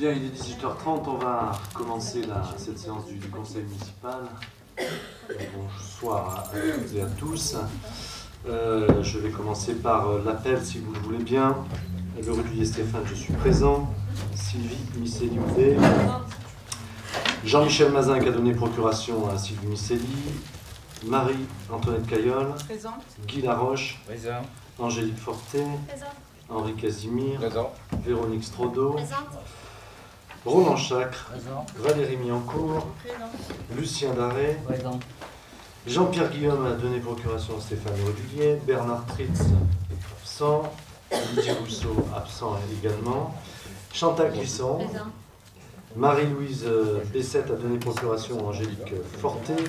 Bien, il est 18h30, on va commencer cette séance du conseil municipal. Bonsoir à toutes et à tous. Je vais commencer par l'appel, si vous le voulez bien. Le Rudulier Stéphane, je suis présent. Sylvie Miceli-Houdet. Jean-Michel Mazin qui a donné procuration à Sylvie Miceli. Marie-Antoinette Caillol. Présente. Guy Laroche. Présent. Angélique Fortet. Présente. Henri Casimir. Présent. Véronique Strodo. Présente. Roland Chacre. Présent. Valérie Miancourt. Présente. Lucien Daré. Présent. Jean-Pierre Guillaume a donné procuration à Stéphane Rudulier. Bernard Tritz, absent. Didier Rousseau, absent également. Chantal Clisson. Présent. Marie-Louise Bessette a donné procuration à Angélique Fortet.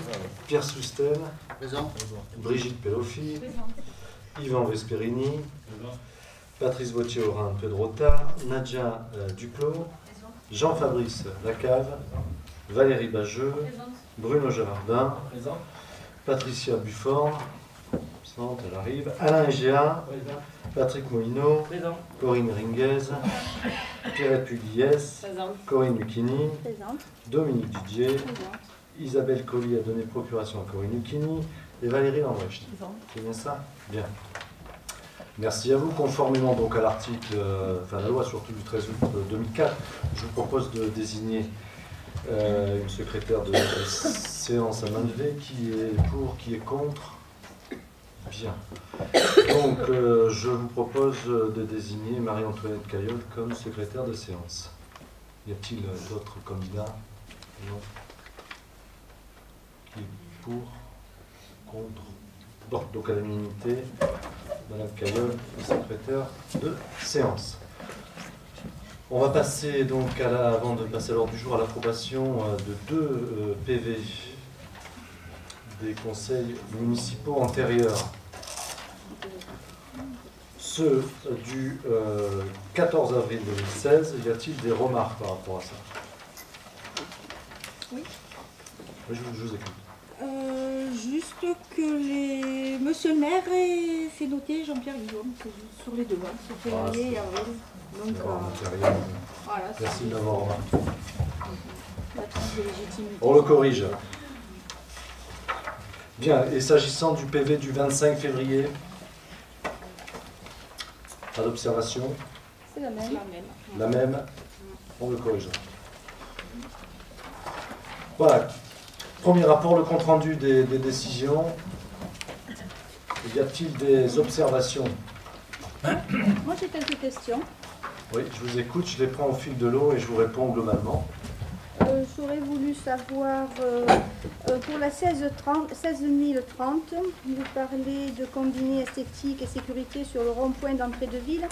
Pierre Soustel. Présent. Brigitte Peloffi. Présente. Yvan Vesperini. Patrice Bautier-Orin Pedrota. Nadja Duclos. Jean-Fabrice Lacave. Valérie Bageux. Présente. Bruno Gérardin. Présent. Patricia Bufford. Absente, elle arrive. Alain Egea. Présent. Patrick Moulineau. Présent. Corinne Ringuez. Pierrette Pugliès. Présente. Corinne Lucchini. Présente. Dominique Didier. Présente. Isabelle Colli a donné procuration à Corinne Lucchini. Et Valérie Lambrecht. Présente. C'est bien ça? Bien. Merci à vous. Conformément donc à l'article, la loi surtout du 13 août 2004, je vous propose de désigner une secrétaire de séance à main levée. Qui est pour, qui est contre? Bien. Donc, je vous propose de désigner Marie-Antoinette Caillol comme secrétaire de séance. Y a-t-il d'autres candidats? Non. Qui est pour? Contre? Bon, donc à l'unanimité, Madame Caillol, secrétaire de séance. On va passer donc, avant de passer à l'ordre du jour, à l'approbation de deux PV des conseils municipaux antérieurs. Ceux du 14 avril 2016, y a-t-il des remarques par rapport à ça? Oui. Oui, je vous écoute. Juste que Monsieur le maire s'est noté Jean-Pierre Guillaume, c'est juste sur les deux, sur février et avril. Donc Matériel. voilà, Merci de l'avoir remarqué. la tranche de légitimité. On le corrige. Bien, et s'agissant du PV du 25 février, pas d'observation? C'est la même. La même, on le corrige. Voilà. Premier rapport, le compte-rendu des décisions. Y a-t-il des observations? Moi j'ai quelques questions. Oui, je vous écoute, je les prends au fil de l'eau et je vous réponds globalement. J'aurais voulu savoir, pour la 16030, vous parlez de combiner esthétique et sécurité sur le rond-point d'entrée de ville.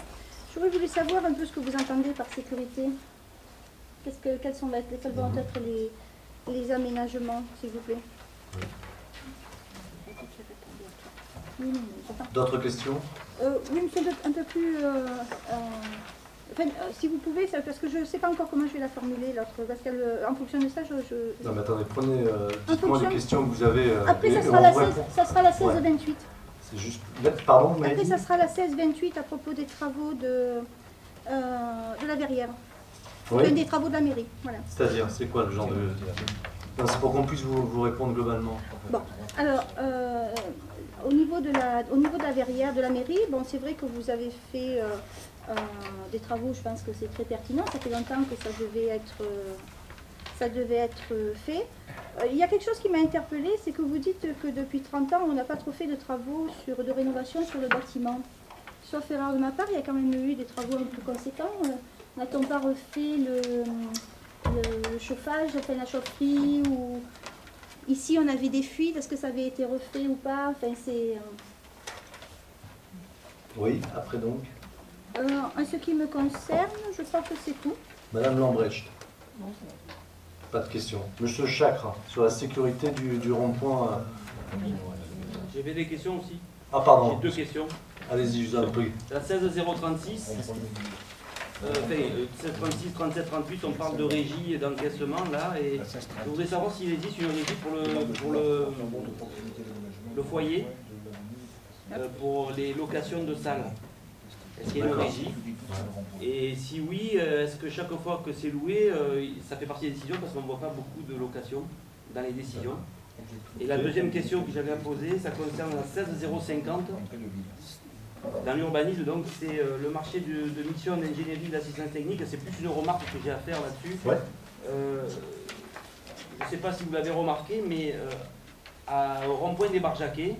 J'aurais voulu savoir un peu ce que vous entendez par sécurité. Quels vont être les aménagements, s'il vous plaît? D'autres questions? Oui, monsieur, un peu plus... si vous pouvez, parce que je ne sais pas encore comment je vais la formuler, l'autre, parce qu'en fonction de ça, Non, mais attendez, dites-moi les questions que vous avez. Après, ça sera la 16-28. C'est juste... Pardon, mais... Après, ça sera la 16-28 à propos des travaux de la verrière. Oui. Enfin, des travaux de la mairie, voilà. C'est-à-dire, c'est quoi le genre de... Non, c'est pour qu'on puisse vous répondre globalement. Bon, alors, au niveau de la verrière de la mairie, bon, c'est vrai que vous avez fait des travaux, je pense que c'est très pertinent, ça fait longtemps que ça devait être fait. Il y a quelque chose qui m'a interpellée, c'est que vous dites que depuis 30 ans, on n'a pas trop fait de travaux de rénovation sur le bâtiment. Sauf erreur de ma part, il y a quand même eu des travaux un peu conséquents. N'a-t-on pas refait le chauffage, enfin la chaufferie, ou ici on avait des fuites, est-ce que ça avait été refait ou pas? Enfin, c'est... Oui, après donc. En ce qui me concerne, je crois que c'est tout. Madame Lambrecht. Pas de questions. Monsieur Chacre, sur la sécurité du rond-point. J'avais des questions aussi. Ah, pardon. J'ai deux questions. Allez-y, je vous en prie. La 16036, 1636, 37, 38, on parle de régie et d'encaissement là. Et je voudrais savoir s'il existe une régie pour le foyer, pour les locations de salles. Est-ce qu'il y a une régie? Et si oui, est-ce que chaque fois que c'est loué, ça fait partie des décisions parce qu'on ne voit pas beaucoup de locations dans les décisions. Et la deuxième question que j'avais à poser, ça concerne la 16050. Dans l'urbanisme, donc c'est le marché de mission d'ingénierie d'assistance technique. C'est plus une remarque que j'ai à faire là-dessus. Ouais. Je ne sais pas si vous l'avez remarqué, mais au rond-point des Barjaquets,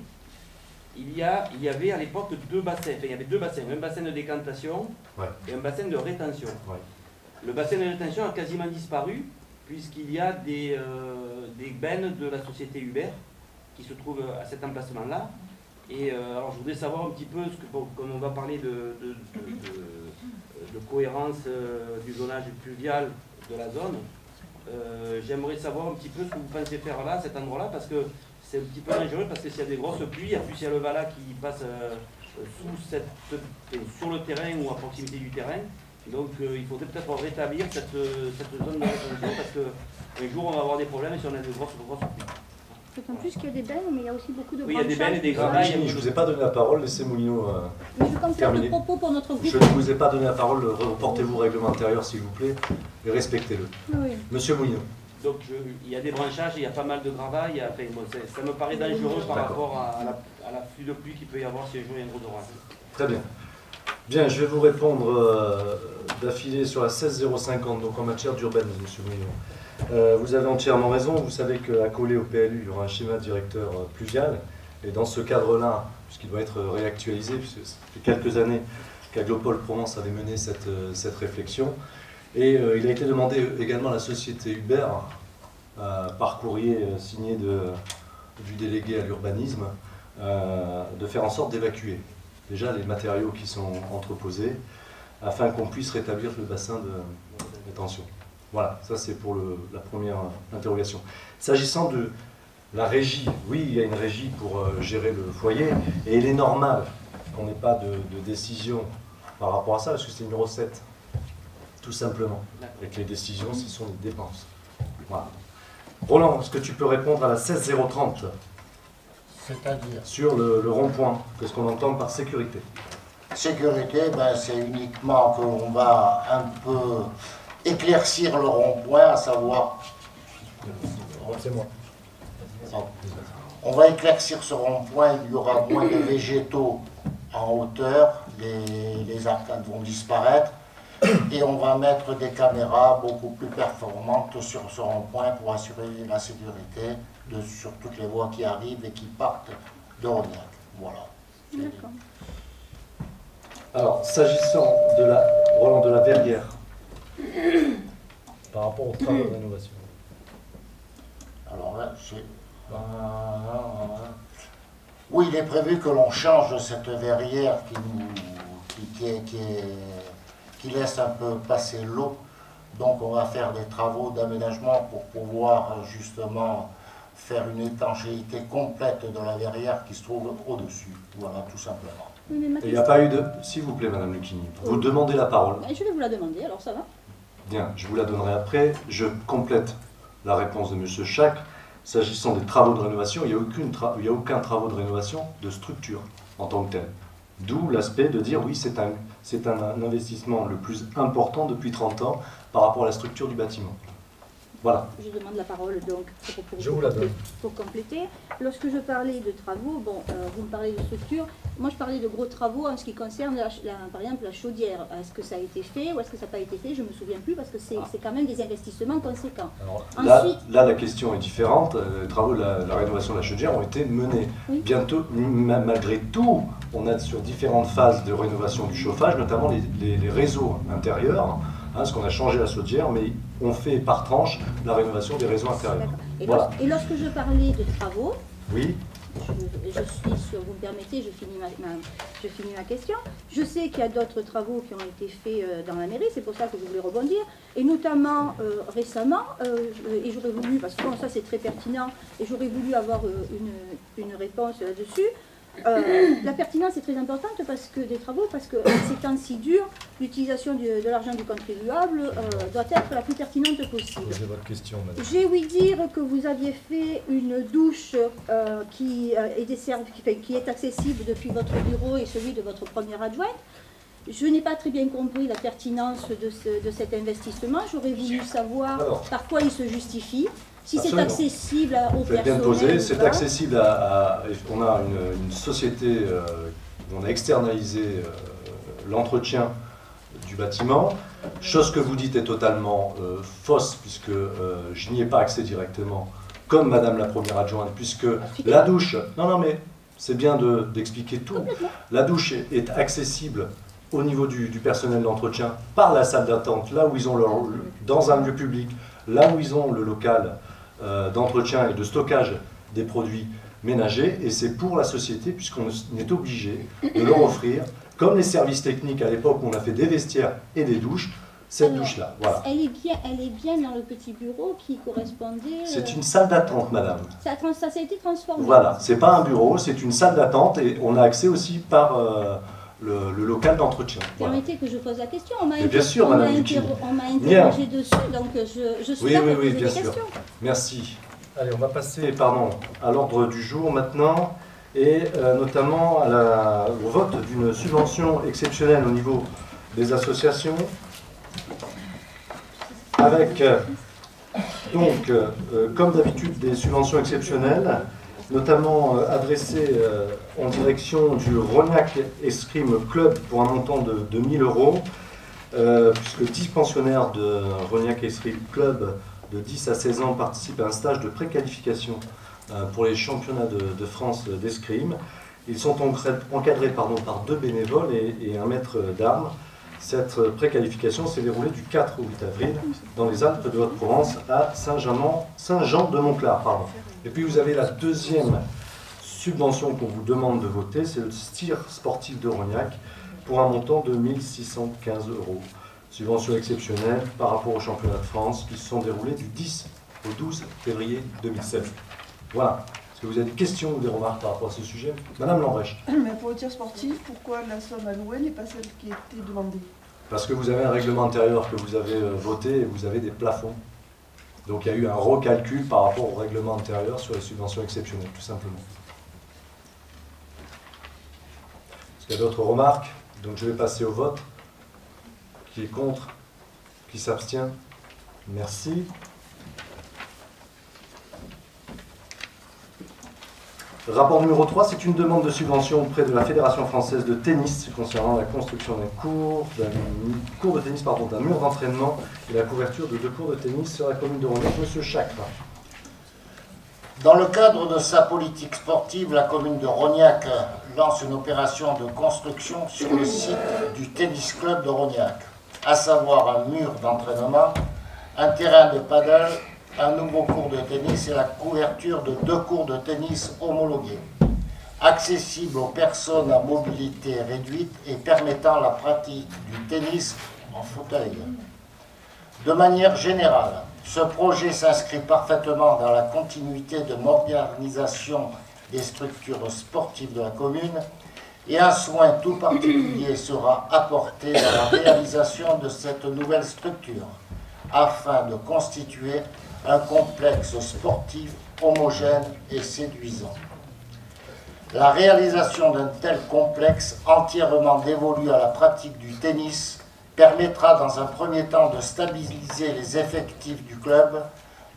il y avait à l'époque deux bassins. Enfin, il y avait deux bassins, un bassin de décantation et un bassin de rétention. Ouais. Le bassin de rétention a quasiment disparu, puisqu'il y a des bennes de la société Uber qui se trouvent à cet emplacement-là. Et alors je voudrais savoir un petit peu, comme on va parler de cohérence du zonage pluvial de la zone, j'aimerais savoir un petit peu ce que vous pensez faire là, à cet endroit-là, parce que c'est un petit peu dangereux, parce que s'il y a des grosses pluies, en plus il y a le Vala qui passe sur le terrain ou à proximité du terrain. Donc il faudrait peut-être rétablir cette zone de rétention, parce qu'un jour on va avoir des problèmes si on a de grosses pluies. D'autant plus qu'il y a des bennes, mais il y a aussi beaucoup de branchages. Oui, il y a des bennes et des gravailles. Je ne vous ai pas donné la parole, laissez Moulineau terminer. Je propos pour notre groupe. Je ne vous ai pas donné la parole, reportez-vous au règlement intérieur s'il vous plaît, et respectez-le. Oui. Monsieur Moulineau. Donc il y a des branchages, il y a pas mal de gravailles, enfin, bon, ça me paraît dangereux par rapport à la flux de pluie qu'il peut y avoir si un jour il y a un gros orage. Très bien. Bien, je vais vous répondre d'affilée sur la 16050, donc en matière d'urbanisme, monsieur Moulineau. Vous avez entièrement raison, vous savez qu'accolé au PLU, il y aura un schéma directeur pluvial, et dans ce cadre-là, puisqu'il doit être réactualisé, puisque ça fait quelques années qu'Aglopole Provence avait mené cette réflexion, et il a été demandé également à la société Uber, par courrier signé du délégué à l'urbanisme, de faire en sorte d'évacuer déjà les matériaux qui sont entreposés, afin qu'on puisse rétablir le bassin de rétention. Voilà, ça c'est pour la première interrogation. S'agissant de la régie, oui, il y a une régie pour gérer le foyer, et il est normal qu'on n'ait pas de décision par rapport à ça, parce que c'est une recette, tout simplement. Et que les décisions, ce sont des dépenses. Voilà. Roland, est-ce que tu peux répondre à la 16030 ? C'est-à-dire sur le rond-point, qu'est-ce qu'on entend par sécurité? Sécurité, ben, c'est uniquement qu'on va un peu éclaircir le rond-point, à savoir... C'est moi. On va éclaircir ce rond-point, il y aura moins de végétaux en hauteur, les arcades vont disparaître, et on va mettre des caméras beaucoup plus performantes sur ce rond-point pour assurer la sécurité sur toutes les voies qui arrivent et qui partent de Rognac. Voilà. D'accord. Alors, s'agissant de Roland, de la verrière, par rapport aux travaux de rénovation. Alors là, oui, il est prévu que l'on change cette verrière qui laisse un peu passer l'eau. Donc on va faire des travaux d'aménagement pour pouvoir justement faire une étanchéité complète de la verrière qui se trouve au-dessus. Voilà, tout simplement. Il n'y a pas eu de... S'il vous plaît, Madame Lucchini, vous demandez la parole. Je vais vous la demander, alors ça va? Bien, je vous la donnerai après. Je complète la réponse de M. Schack. S'agissant des travaux de rénovation, il n'y a aucun travaux de rénovation de structure en tant que tel. D'où l'aspect de dire, oui, c'est un investissement le plus important depuis 30 ans par rapport à la structure du bâtiment. Voilà. Je demande la parole donc pour compléter. Lorsque je parlais de travaux, bon, vous me parlez de structure, moi je parlais de gros travaux en ce qui concerne par exemple la chaudière. Est-ce que ça a été fait ou est-ce que ça n'a pas été fait? Je ne me souviens plus parce que c'est quand même des investissements conséquents. Alors, ensuite, là, la question est différente. Les travaux de la rénovation de la chaudière ont été menés. Oui. Bientôt, malgré tout, on a sur différentes phases de rénovation du chauffage, notamment les réseaux intérieurs. Parce qu'on a changé la chaudière, mais on fait par tranche la rénovation des réseaux intérieurs. Et lorsque je parlais de travaux, oui. Je suis sur, vous me permettez, je finis ma question. Je sais qu'il y a d'autres travaux qui ont été faits dans la mairie, c'est pour ça que je voulais rebondir. Et notamment récemment, et j'aurais voulu, parce que bon, ça c'est très pertinent, et j'aurais voulu avoir une réponse là-dessus. La pertinence est très importante parce que ces temps si durs, l'utilisation de l'argent du contribuable doit être la plus pertinente possible. Posez votre question, madame. J'ai ouï dire que vous aviez fait une douche qui est accessible depuis votre bureau et celui de votre première adjointe. Je n'ai pas très bien compris la pertinence de cet investissement. J'aurais voulu savoir par quoi il se justifie, si c'est accessible aux personnel. Bien posé, c'est accessible on a une société, on a externalisé l'entretien du bâtiment. Chose que vous dites est totalement fausse, puisque je n'y ai pas accès directement, comme Madame la Première Adjointe, puisque la douche... Non, mais c'est bien d'expliquer tout. La douche est accessible au niveau du personnel d'entretien par la salle d'attente, là où ils ont dans un lieu public, là où ils ont le local d'entretien et de stockage des produits ménagers, et c'est pour la société, puisqu'on est obligé de leur offrir, comme les services techniques à l'époque où on a fait des vestiaires et des douches, cette douche-là. Voilà. Elle est bien dans le petit bureau qui correspondait... C'est une salle d'attente, madame. Ça a été transformé. Voilà, c'est pas un bureau, c'est une salle d'attente et on a accès aussi par le local d'entretien. Permettez que je pose la question. On m'a interrogé dessus, donc je suis là pour poser des questions. Merci. Allez, on va passer à l'ordre du jour maintenant, et notamment au vote d'une subvention exceptionnelle au niveau des associations, avec donc, comme d'habitude, des subventions exceptionnelles, notamment adressées en direction du Rognac Escrime Club pour un montant de 2 000 €, puisque 10 pensionnaires de Rognac Escrime Club de 10 à 16 ans participent à un stage de préqualification pour les championnats de France d'escrime. Ils sont encadrés par 2 bénévoles et un maître d'armes. Cette préqualification s'est déroulée du 4 au 8 avril dans les Alpes de Haute-Provence à Saint-Jean-de-Montclar. Et puis vous avez la deuxième subvention qu'on vous demande de voter, c'est le tir sportif de Rognac pour un montant de 1 615 €. Subvention exceptionnelle par rapport aux championnats de France qui se sont déroulés du 10 au 12 février 2016. Voilà. Est-ce que vous avez des questions ou des remarques par rapport à ce sujet? Madame Lambrecht. Mais pour le tir sportif, pourquoi la somme allouée n'est pas celle qui était demandée? Parce que vous avez un règlement intérieur que vous avez voté et vous avez des plafonds. Donc il y a eu un recalcul par rapport au règlement intérieur sur les subventions exceptionnelles, tout simplement. Est-ce qu'il y a d'autres remarques? Donc je vais passer au vote. Qui est contre? Qui s'abstient? Merci. Rapport numéro 3, c'est une demande de subvention auprès de la Fédération française de tennis concernant la construction d'un cours de tennis, d'un mur d'entraînement et la couverture de 2 cours de tennis sur la commune de Rognac. Monsieur Chakra. Dans le cadre de sa politique sportive, la commune de Rognac lance une opération de construction sur le site du tennis club de Rognac, à savoir un mur d'entraînement, un terrain de paddle, un nouveau cours de tennis et la couverture de 2 cours de tennis homologués, accessibles aux personnes à mobilité réduite et permettant la pratique du tennis en fauteuil. De manière générale, ce projet s'inscrit parfaitement dans la continuité de modernisation des structures sportives de la commune et un soin tout particulier sera apporté dans la réalisation de cette nouvelle structure afin de constituer un complexe sportif homogène et séduisant. La réalisation d'un tel complexe entièrement dévolu à la pratique du tennis permettra dans un premier temps de stabiliser les effectifs du club,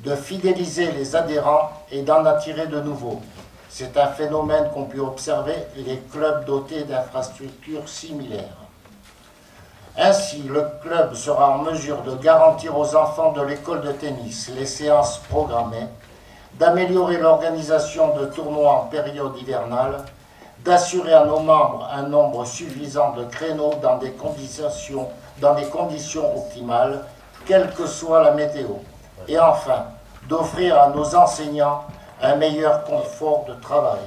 de fidéliser les adhérents et d'en attirer de nouveaux. C'est un phénomène qu'ont pu observer les clubs dotés d'infrastructures similaires. Ainsi, le club sera en mesure de garantir aux enfants de l'école de tennis les séances programmées, d'améliorer l'organisation de tournois en période hivernale, d'assurer à nos membres un nombre suffisant de créneaux dans des conditions optimales, quelle que soit la météo, et enfin, d'offrir à nos enseignants un meilleur confort de travail.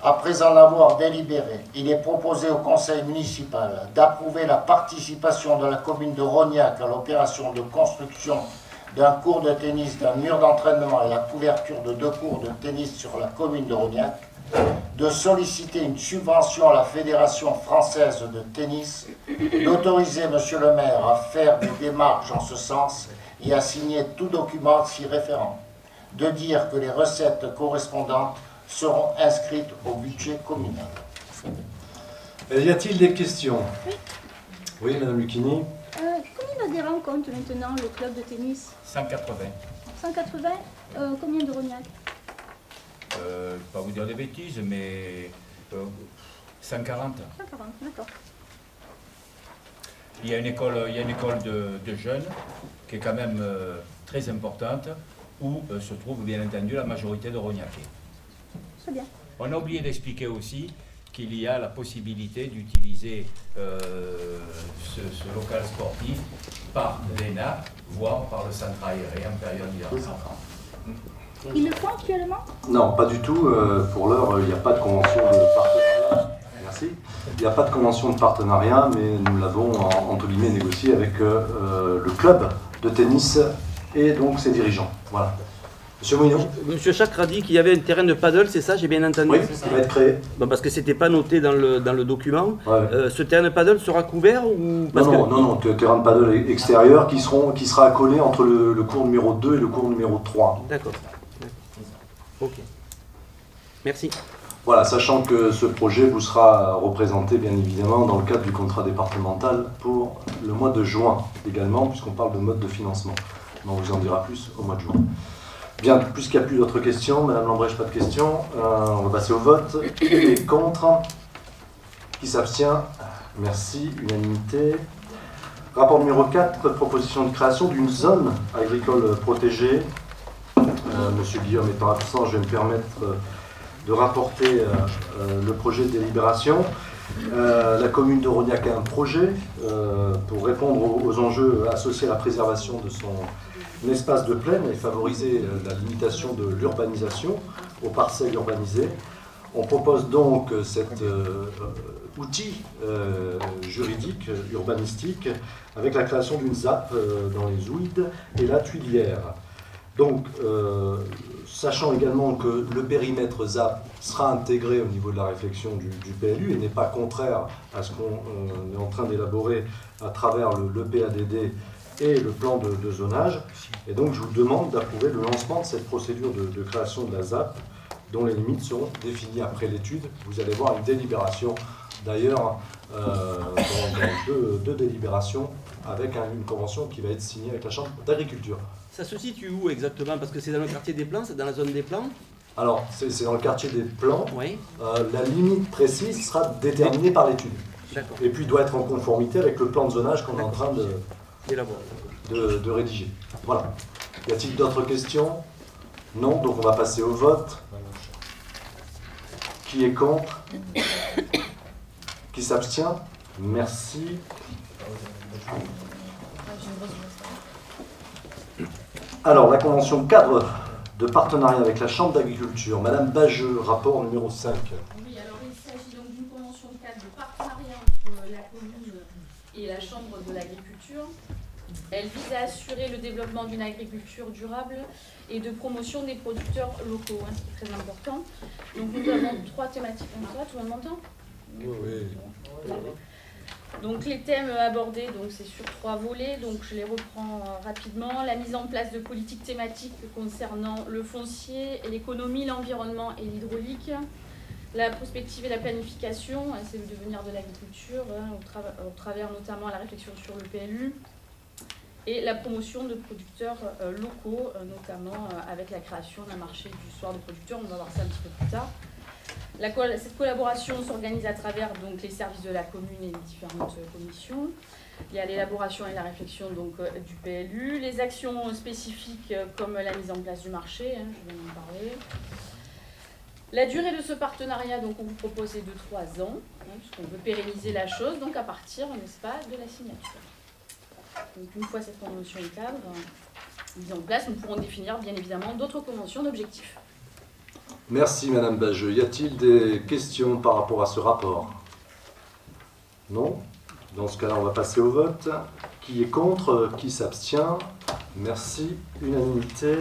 Après en avoir délibéré, il est proposé au conseil municipal d'approuver la participation de la commune de Rognac à l'opération de construction d'un cours de tennis, d'un mur d'entraînement et la couverture de 2 cours de tennis sur la commune de Rognac, de solliciter une subvention à la Fédération française de tennis, d'autoriser Monsieur le maire à faire des démarches en ce sens et à signer tout document s'y référant, de dire que les recettes correspondantes seront inscrites au budget communal. Y a-t-il des questions? Oui. Oui, Madame Lucchini. Combien d'adhérents compte maintenant le club de tennis? 180. 180. Combien de Rognac? Je ne vais pas vous dire des bêtises, mais 140. 140, d'accord. Il y a une école de jeunes qui est quand même très importante, où se trouve bien entendu la majorité de Rognacais. Très bien. On a oublié d'expliquer aussi qu'il y a la possibilité d'utiliser ce local sportif par l'ENA, voire par le centre aéré en période d'hiver. Ils le font actuellement? Non, pas du tout. Pour l'heure, il n'y a pas de convention de partenariat. Merci. Il n'y a pas de convention de partenariat, mais nous l'avons, entre guillemets, négocié avec le club de tennis et donc ses dirigeants. Voilà. Monsieur Mouinon. Monsieur Chacre a dit qu'il y avait un terrain de paddle, c'est ça, j'ai bien entendu? Oui, qui va être créé. Bon, parce que c'était pas noté dans le document. Ouais. Ce terrain de paddle sera couvert ou... Non, terrain de paddle extérieur qui sera accolé entre le cours numéro 2 et le cours numéro 3. D'accord. Ok. Merci. Voilà, sachant que ce projet vous sera représenté bien évidemment dans le cadre du contrat départemental pour le mois de juin également, puisqu'on parle de mode de financement. Mais on vous en dira plus au mois de juin. Bien, puisqu'il n'y a plus d'autres questions, Madame Lambrèche, pas de questions, on va passer au vote. Qui est contre? Qui s'abstient? Merci, unanimité. Rapport numéro 4, proposition de création d'une zone agricole protégée. Monsieur Guillaume étant absent, je vais me permettre de rapporter le projet de délibération. La commune de Rognac a un projet pour répondre aux enjeux associés à la préservation de son espace de plaine et favoriser la limitation de l'urbanisation aux parcelles urbanisées. On propose donc cet outil juridique, urbanistique, avec la création d'une ZAP dans les Ouides et la Tuilière. Donc, sachant également que le périmètre ZAP sera intégré au niveau de la réflexion du PLU et n'est pas contraire à ce qu'on est en train d'élaborer à travers le PADD et le plan de zonage. Et donc, je vous demande d'approuver le lancement de cette procédure de création de la ZAP, dont les limites seront définies après l'étude. Vous allez voir une délibération, d'ailleurs, dans deux délibérations, avec une convention qui va être signée avec la Chambre d'agriculture. Ça se situe où exactement? Parce que c'est dans le quartier des Plans, c'est dans la zone des Plans? Alors, c'est dans le quartier des Plans. Oui. La limite précise sera déterminée par l'étude. D'accord. Et puis doit être en conformité avec le plan de zonage qu'on est en train de rédiger. Voilà. Y a-t-il d'autres questions? Non, donc on va passer au vote. Qui est contre? Qui s'abstient? Merci. Alors, la convention cadre de partenariat avec la Chambre d'agriculture. Madame Bageux, rapport numéro 5. Oui, alors il s'agit donc d'une convention de cadre de partenariat entre la commune et la Chambre de l'agriculture. Elle vise à assurer le développement d'une agriculture durable et de promotion des producteurs locaux, ce qui est très important. Donc nous avons 3 thématiques. Tout le monde m'entend? Oui. Donc les thèmes abordés, c'est sur 3 volets, donc je les reprends rapidement. La mise en place de politiques thématiques concernant le foncier, l'économie, l'environnement et l'hydraulique. La prospective et la planification, c'est le devenir de l'agriculture, au travers notamment la réflexion sur le PLU. Et la promotion de producteurs locaux, notamment avec la création d'un marché du soir de producteurs, on va voir ça un petit peu plus tard. Cette collaboration s'organise à travers les services de la commune et les différentes commissions. Il y a l'élaboration et la réflexion du PLU, les actions spécifiques comme la mise en place du marché, je viens d'en parler. La durée de ce partenariat, on vous propose est de 3 ans, puisqu'on veut pérenniser la chose, donc à partir, n'est-ce pas, de la signature. Donc une fois cette convention cadre mise en place, nous pourrons définir bien évidemment d'autres conventions d'objectifs. Merci Madame Bageux. Y a-t-il des questions par rapport à ce rapport? Non? Dans ce cas-là, on va passer au vote. Qui est contre? Qui s'abstient? Merci. Unanimité.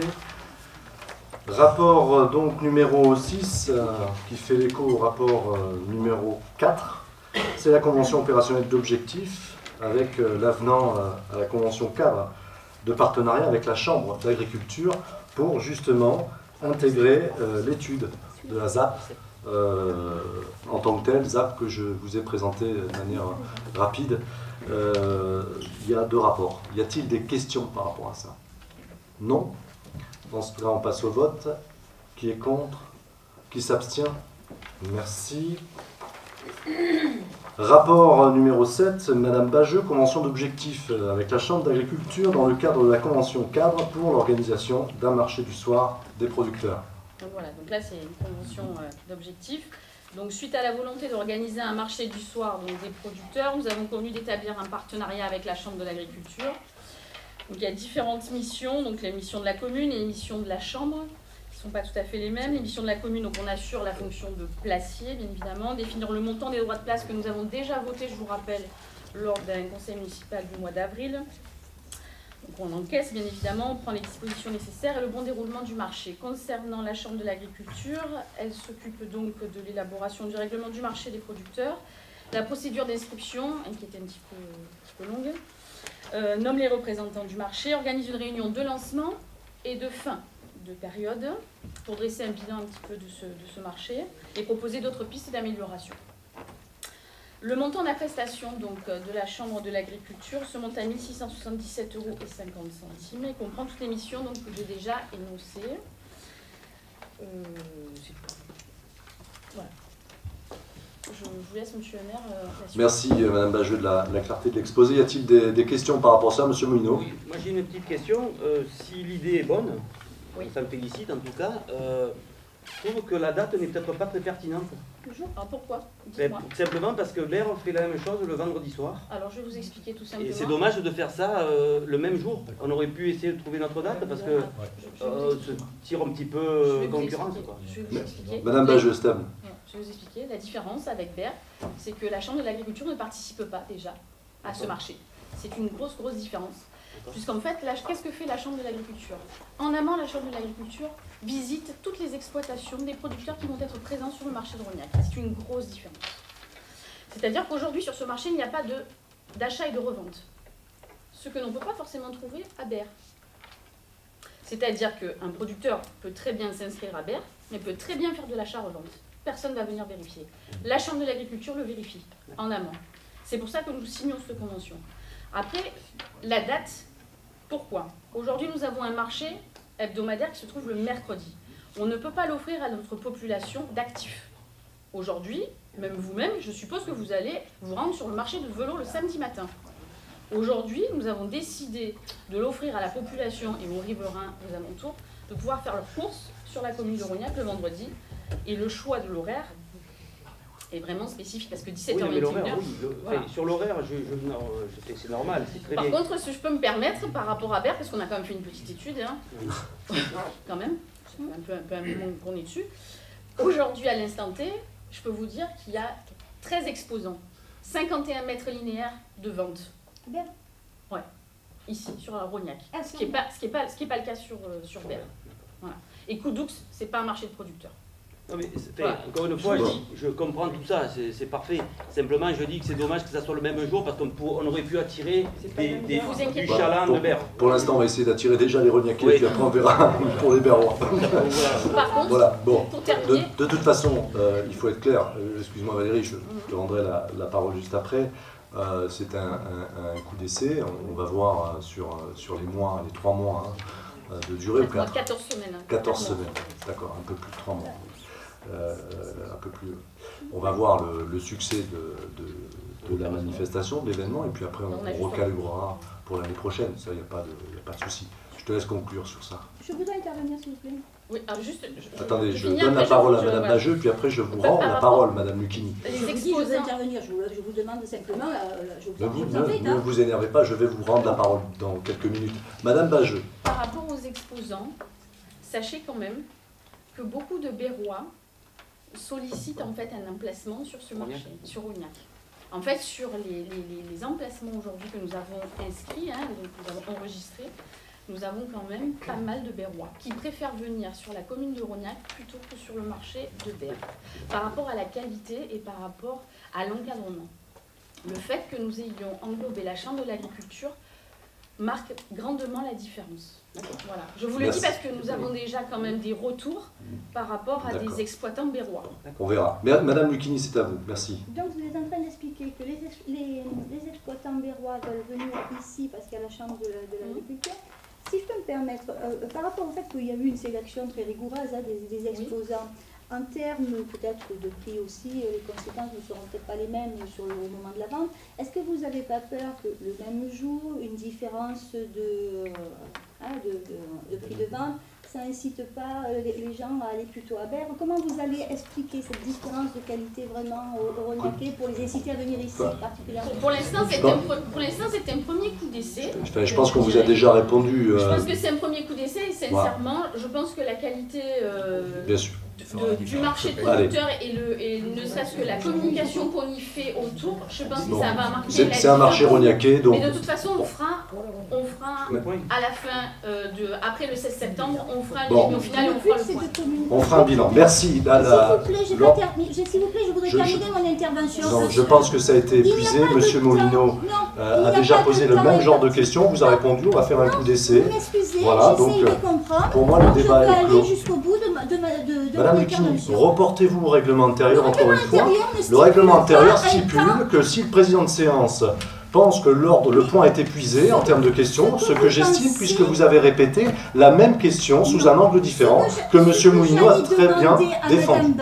Rapport donc numéro 6, qui fait l'écho au rapport numéro 4. C'est la convention opérationnelle d'objectifs avec l'avenant à la convention cadre de partenariat avec la Chambre d'agriculture pour justement intégrer l'étude de la ZAP en tant que tel, ZAP, que je vous ai présenté de manière rapide. Il y a 2 rapports. Y a-t-il des questions par rapport à ça? Non. Dans ce cas, on passe au vote. Qui est contre? Qui s'abstient? Merci. Rapport numéro 7, Madame Bageux, convention d'objectifs avec la Chambre d'agriculture dans le cadre de la convention cadre pour l'organisation d'un marché du soir des producteurs. Donc voilà, donc là c'est une convention d'objectifs. Donc suite à la volonté d'organiser un marché du soir donc des producteurs, nous avons convenu d'établir un partenariat avec la Chambre de l'agriculture. Donc il y a différentes missions, donc les missions de la commune et les missions de la Chambre. Ne sont pas tout à fait les mêmes. Les missions de la commune, donc on assure la fonction de placier, bien évidemment, définir le montant des droits de place que nous avons déjà voté, je vous rappelle, lors d'un conseil municipal du mois d'avril. Donc on encaisse, bien évidemment, on prend les dispositions nécessaires et le bon déroulement du marché. Concernant la Chambre de l'agriculture, elle s'occupe donc de l'élaboration du règlement du marché des producteurs, la procédure d'inscription, qui était un petit peu longue, nomme les représentants du marché, organise une réunion de lancement et de fin de période pour dresser un bilan un petit peu de ce marché et proposer d'autres pistes d'amélioration. Le montant de la prestation donc, de la Chambre de l'agriculture se monte à 1 677,50 € et comprend toutes les missions donc, que j'ai déjà énoncées. C'est tout. Voilà. Je vous laisse, monsieur le maire. Merci, Madame Bageux, de la clarté de l'exposé. Y a-t-il des questions par rapport à ça, monsieur Moulineau? Oui, moi j'ai une petite question. Si l'idée est bonne, oui. Ça me félicite en tout cas. Je trouve que la date n'est peut-être pas très pertinente. Toujours. Alors pourquoi? Simplement parce que l'air fait la même chose le vendredi soir. Alors je vais vous expliquer tout simplement. Et c'est dommage de faire ça le même jour. On aurait pu essayer de trouver notre date parce que se tire un petit peu concurrence. Je vais vous expliquer. Madame Bageux, stable. Je vais vous expliquer. La différence avec Berre, c'est que la Chambre de l'agriculture ne participe pas déjà à ce marché. C'est une grosse différence. Puisqu'en fait, qu'est-ce que fait la Chambre de l'agriculture? En amont, la Chambre de l'agriculture visite toutes les exploitations des producteurs qui vont être présents sur le marché de Rognac. C'est une grosse différence. C'est-à-dire qu'aujourd'hui, sur ce marché, il n'y a pas d'achat et de revente. Ce que l'on ne peut pas forcément trouver à Berre. C'est-à-dire qu'un producteur peut très bien s'inscrire à Berre, mais peut très bien faire de l'achat-revente. Personne ne va venir vérifier. La Chambre de l'agriculture le vérifie en amont. C'est pour ça que nous signons cette convention. Après, la date, pourquoi? Aujourd'hui, nous avons un marché hebdomadaire qui se trouve le mercredi. On ne peut pas l'offrir à notre population d'actifs. Aujourd'hui, même vous-même, je suppose que vous allez vous rendre sur le marché de Velot le samedi matin. Aujourd'hui, nous avons décidé de l'offrir à la population et aux riverains aux alentours de pouvoir faire leurs courses sur la commune de Rognac le vendredi. Et le choix de l'horaire est vraiment spécifique parce que 17h, oui, 21h. Voilà. Sur l'horaire, c'est normal. Très Par bien. contre, si je peux me permettre, par rapport à Berre, parce qu'on a quand même fait une petite étude, hein, quand même, c'est un peu un moment qu'on est dessus. Aujourd'hui, à l'instant T, je peux vous dire qu'il y a 13 exposants, 51 mètres linéaires de vente. Berre. Ouais, ici, sur la Rognac. Ah, ce qui n'est pas le cas sur Berre. Voilà. Et Coudoux, c'est pas un marché de producteurs. Non mais, encore une fois, je comprends tout ça, c'est parfait. Simplement, je dis que c'est dommage que ça soit le même jour parce qu'on aurait pu attirer du chaland de Berre. Pour l'instant, on va essayer d'attirer déjà les Rognacais, puis après on verra pour les Berrois. Par contre, voilà. Bon. pour terminer... De toute façon, il faut être clair. Excuse-moi Valérie, je te rendrai la parole juste après. C'est un coup d'essai. On va voir sur les 3 mois de durée. 14 semaines. 14 semaines, d'accord, un peu plus de 3 mois. Un peu plus. On va voir le succès de la manifestation, de l'événement, et puis après on recalibrera pour l'année prochaine. Ça, il n'y a pas de souci. Je te laisse conclure sur ça. Je voudrais intervenir, s'il vous plaît. Oui, alors juste... Attendez, je donne la parole à Madame Bageux, puis après je vous rends la parole, Madame Lucchini. Je veux intervenir, je vous demande simplement... Ne vous énervez pas, je vais vous rendre la parole dans quelques minutes. Madame Bageux. Par rapport aux exposants, sachez quand même que beaucoup de Berrois sollicitent en fait un emplacement sur ce marché, sur Rognac. En fait, sur les emplacements aujourd'hui que nous avons inscrits, donc nous avons enregistrés, nous avons quand même pas mal de Berrois qui préfèrent venir sur la commune de Rognac plutôt que sur le marché de Berre, par rapport à la qualité et par rapport à l'encadrement. Le fait que nous ayons englobé la Chambre de l'agriculture marque grandement la différence. Voilà. Je vous le dis parce que nous avons déjà quand même des retours par rapport à des exploitants bérois. On verra. Madame Lucchini, c'est à vous. Merci. Donc vous êtes en train d'expliquer que les exploitants bérois veulent venir ici parce qu'il y a la chambre de l'agriculture. Si je peux me permettre, par rapport au fait qu'il y a eu une sélection très rigoureuse des exposants, en termes peut-être de prix aussi, les conséquences ne seront peut-être pas les mêmes sur le moment de la vente. Est-ce que vous n'avez pas peur que le même jour, une différence de prix de vente, ça n'incite pas les gens à aller plutôt à Berre? Comment vous allez expliquer cette différence de qualité vraiment au Rognaquais pour les inciter à venir ici particulièrement? Pour l'instant, c'est un premier coup d'essai. Je pense qu'on vous a déjà répondu. Je pense que c'est un premier coup d'essai et sincèrement, je pense que la qualité bien sûr. Du marché producteur et ne serait-ce que la communication qu'on y fait autour, je pense que ça va marquer la différence. C'est un marché rognaquais, donc... Mais de toute façon, on fera à la fin, après le 16 septembre, on fera au final, on fera le point. On fera un bilan. Merci. S'il vous plaît, je voudrais terminer mon intervention. Non, je pense que ça a été épuisé. Monsieur Molino a déjà posé le même genre de questions, vous a répondu, on va faire un coup d'essai. Voilà, donc pour moi le débat est clos. Madame Lucchini, reportez-vous au règlement intérieur encore une fois. Le règlement intérieur stipule que si le président de séance pense que le point est épuisé en termes de questions, ce que j'estime puisque vous avez répété la même question sous un angle différent que M. Moulineau a très bien défendu.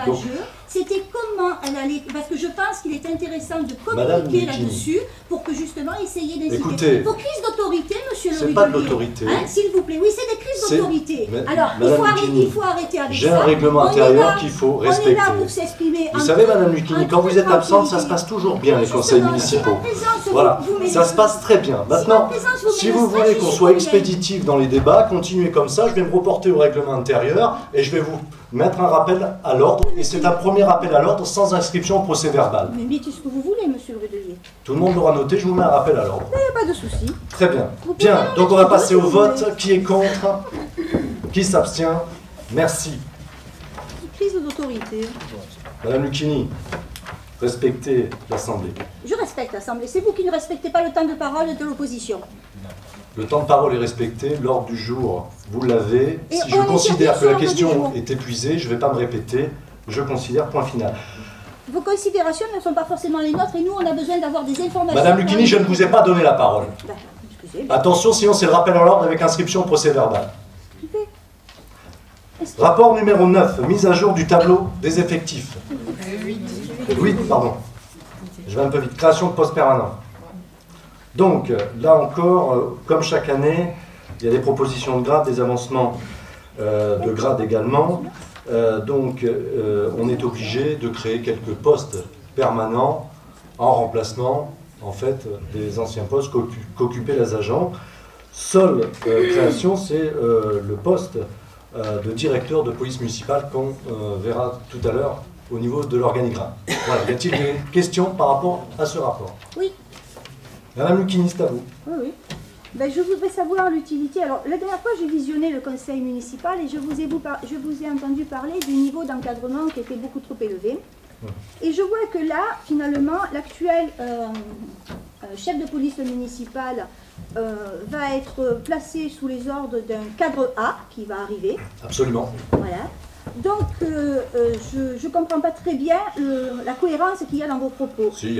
C'était comment elle allait, parce que je pense qu'il est intéressant de communiquer là-dessus pour que justement essayer d'inciter. Vos crises d'autorité, monsieur le Rudulier. C'est pas de l'autorité. S'il vous plaît, oui, c'est des crises d'autorité. Alors, il faut arrêter avec ça. J'ai un règlement intérieur qu'il faut respecter. On est là pour s'exprimer. Vous savez, Madame Lucchini, quand vous êtes absente, ça se passe toujours bien, les conseils municipaux. Voilà, ça se passe très bien. Maintenant, si vous voulez qu'on soit expéditif dans les débats, continuez comme ça, je vais me reporter au règlement intérieur et je vais vous mettre un rappel à l'ordre. Et c'est un premier rappel à l'ordre sans inscription au procès verbal. Mais dites ce que vous voulez, monsieur le Rudulier. Tout le monde l'aura noté, je vous mets un rappel à l'ordre. Il n'y a pas de souci. Très bien. Bien, donc on va passer au vote. Qui est contre? Qui s'abstient? Merci. Crise d'autorité. Madame Lucchini, respectez l'Assemblée. Je respecte l'Assemblée. C'est vous qui ne respectez pas le temps de parole de l'opposition. Le temps de parole est respecté, l'ordre du jour, vous l'avez. Si je considère que la question est épuisée, je ne vais pas me répéter, je considère point final. Vos considérations ne sont pas forcément les nôtres et nous, on a besoin d'avoir des informations. Madame Lucchini, je ne vous ai pas donné la parole. Attention, sinon c'est le rappel à l'ordre avec inscription au procès verbal. Rapport numéro 9, mise à jour du tableau des effectifs. 8, pardon. Je vais un peu vite. Création de postes permanents. Donc, là encore, comme chaque année, il y a des propositions de grade, des avancements de grade également. Donc, on est obligé de créer quelques postes permanents en remplacement, en fait, des anciens postes qu'occupaient les agents. Seule création, c'est le poste de directeur de police municipale qu'on verra tout à l'heure au niveau de l'organigramme. Voilà. Y a-t-il des questions par rapport à ce rapport? Oui. Madame Lucchini, c'est à vous. Oui, oui. Ben, je voudrais savoir l'utilité. Alors, la dernière fois, j'ai visionné le conseil municipal et je vous ai entendu parler du niveau d'encadrement qui était beaucoup trop élevé. Et je vois que là, finalement, l'actuel chef de police municipal va être placé sous les ordres d'un cadre A qui va arriver. Absolument. Voilà. Donc, je ne comprends pas très bien la cohérence qu'il y a dans vos propos. Si,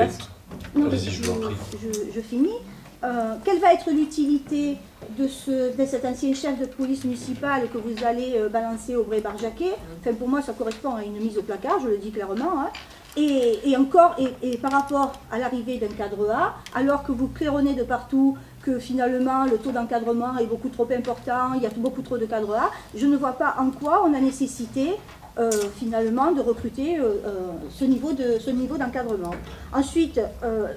allez-y, je vous en prie. Je finis. Quelle va être l'utilité de cet ancien chef de police municipale que vous allez balancer au Bray-Barjaquet? Enfin, pour moi, ça correspond à une mise au placard, je le dis clairement. Hein. Et par rapport à l'arrivée d'un cadre A, alors que vous claironnez de partout que finalement le taux d'encadrement est beaucoup trop important, il y a beaucoup trop de cadres A, je ne vois pas en quoi on a nécessité finalement de recruter ce niveau d'encadrement. Ensuite,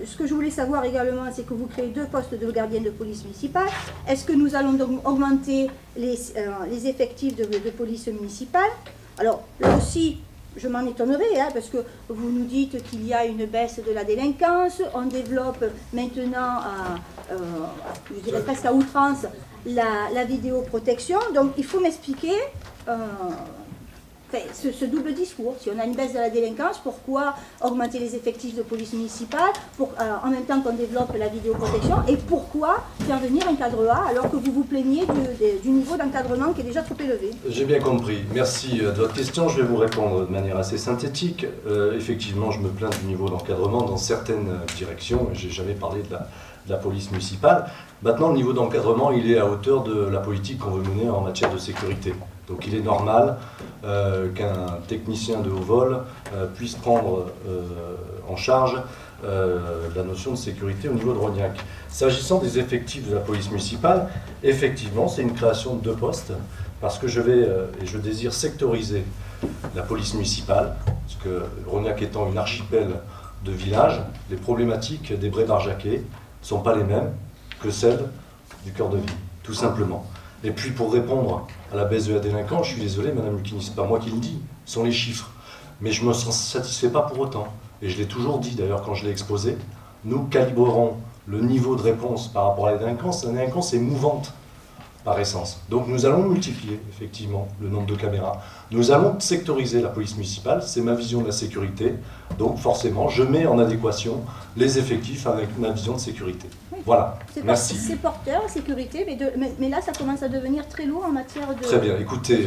ce que je voulais savoir également, c'est que vous créez 2 postes de gardien de police municipale. Est-ce que nous allons donc augmenter les effectifs de police municipale? Alors là aussi, je m'en étonnerais, hein, parce que vous nous dites qu'il y a une baisse de la délinquance, on développe maintenant, je dirais presque à outrance, la vidéoprotection. Donc il faut m'expliquer ce double discours. Si on a une baisse de la délinquance, pourquoi augmenter les effectifs de police municipale en même temps qu'on développe la vidéoprotection, et pourquoi faire venir un cadre A alors que vous vous plaignez du niveau d'encadrement qui est déjà trop élevé? J'ai bien compris. Merci de votre question. Je vais vous répondre de manière assez synthétique. Effectivement, je me plains du niveau d'encadrement dans certaines directions. Je n'ai jamais parlé de la police municipale. Maintenant, le niveau d'encadrement, il est à hauteur de la politique qu'on veut mener en matière de sécurité. Donc il est normal qu'un technicien de haut vol puisse prendre en charge la notion de sécurité au niveau de Rognac. S'agissant des effectifs de la police municipale, effectivement, c'est une création de 2 postes, parce que je désire sectoriser la police municipale, parce que Rognac étant une archipel de villages, les problématiques des Bray-Barjaquet ne sont pas les mêmes que celles du cœur de ville, tout simplement. Et puis pour répondre à la baisse de la délinquance, je suis désolé, Madame Lucchini, ce n'est pas moi qui le dis, ce sont les chiffres. Mais je ne me satisfais pas pour autant. Et je l'ai toujours dit d'ailleurs quand je l'ai exposé, nous calibrerons le niveau de réponse par rapport à la délinquance. La délinquance est mouvante par essence. Donc nous allons multiplier effectivement le nombre de caméras. Nous allons sectoriser la police municipale, c'est ma vision de la sécurité. Donc forcément, je mets en adéquation les effectifs avec ma vision de sécurité. Oui. Voilà, merci. C'est porteur, sécurité, mais là ça commence à devenir très lourd en matière de... Très bien, écoutez,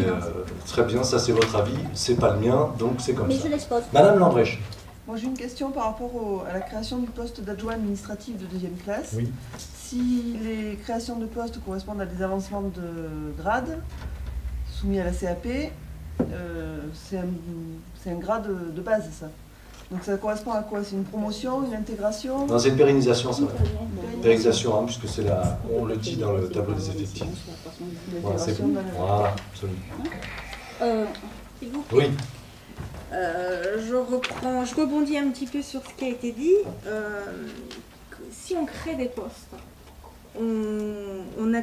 très bien, ça c'est votre avis, c'est pas le mien, donc c'est comme ça. Mais je l'expose. Madame Lambrecht. Moi j'ai une question par rapport à la création du poste d'adjoint administratif de 2e classe. Oui. Si les créations de postes correspondent à des avancements de grade soumis à la CAP, c'est un grade de base, ça. Donc ça correspond à quoi? C'est une promotion, une intégration? Non, c'est une pérennisation, ça. Pérennisation, hein, puisque c'est on le dit dans le tableau des effectifs. Voilà, c'est bon. Voilà, absolument. Oui. Je rebondis un petit peu sur ce qui a été dit. Si on crée des postes, il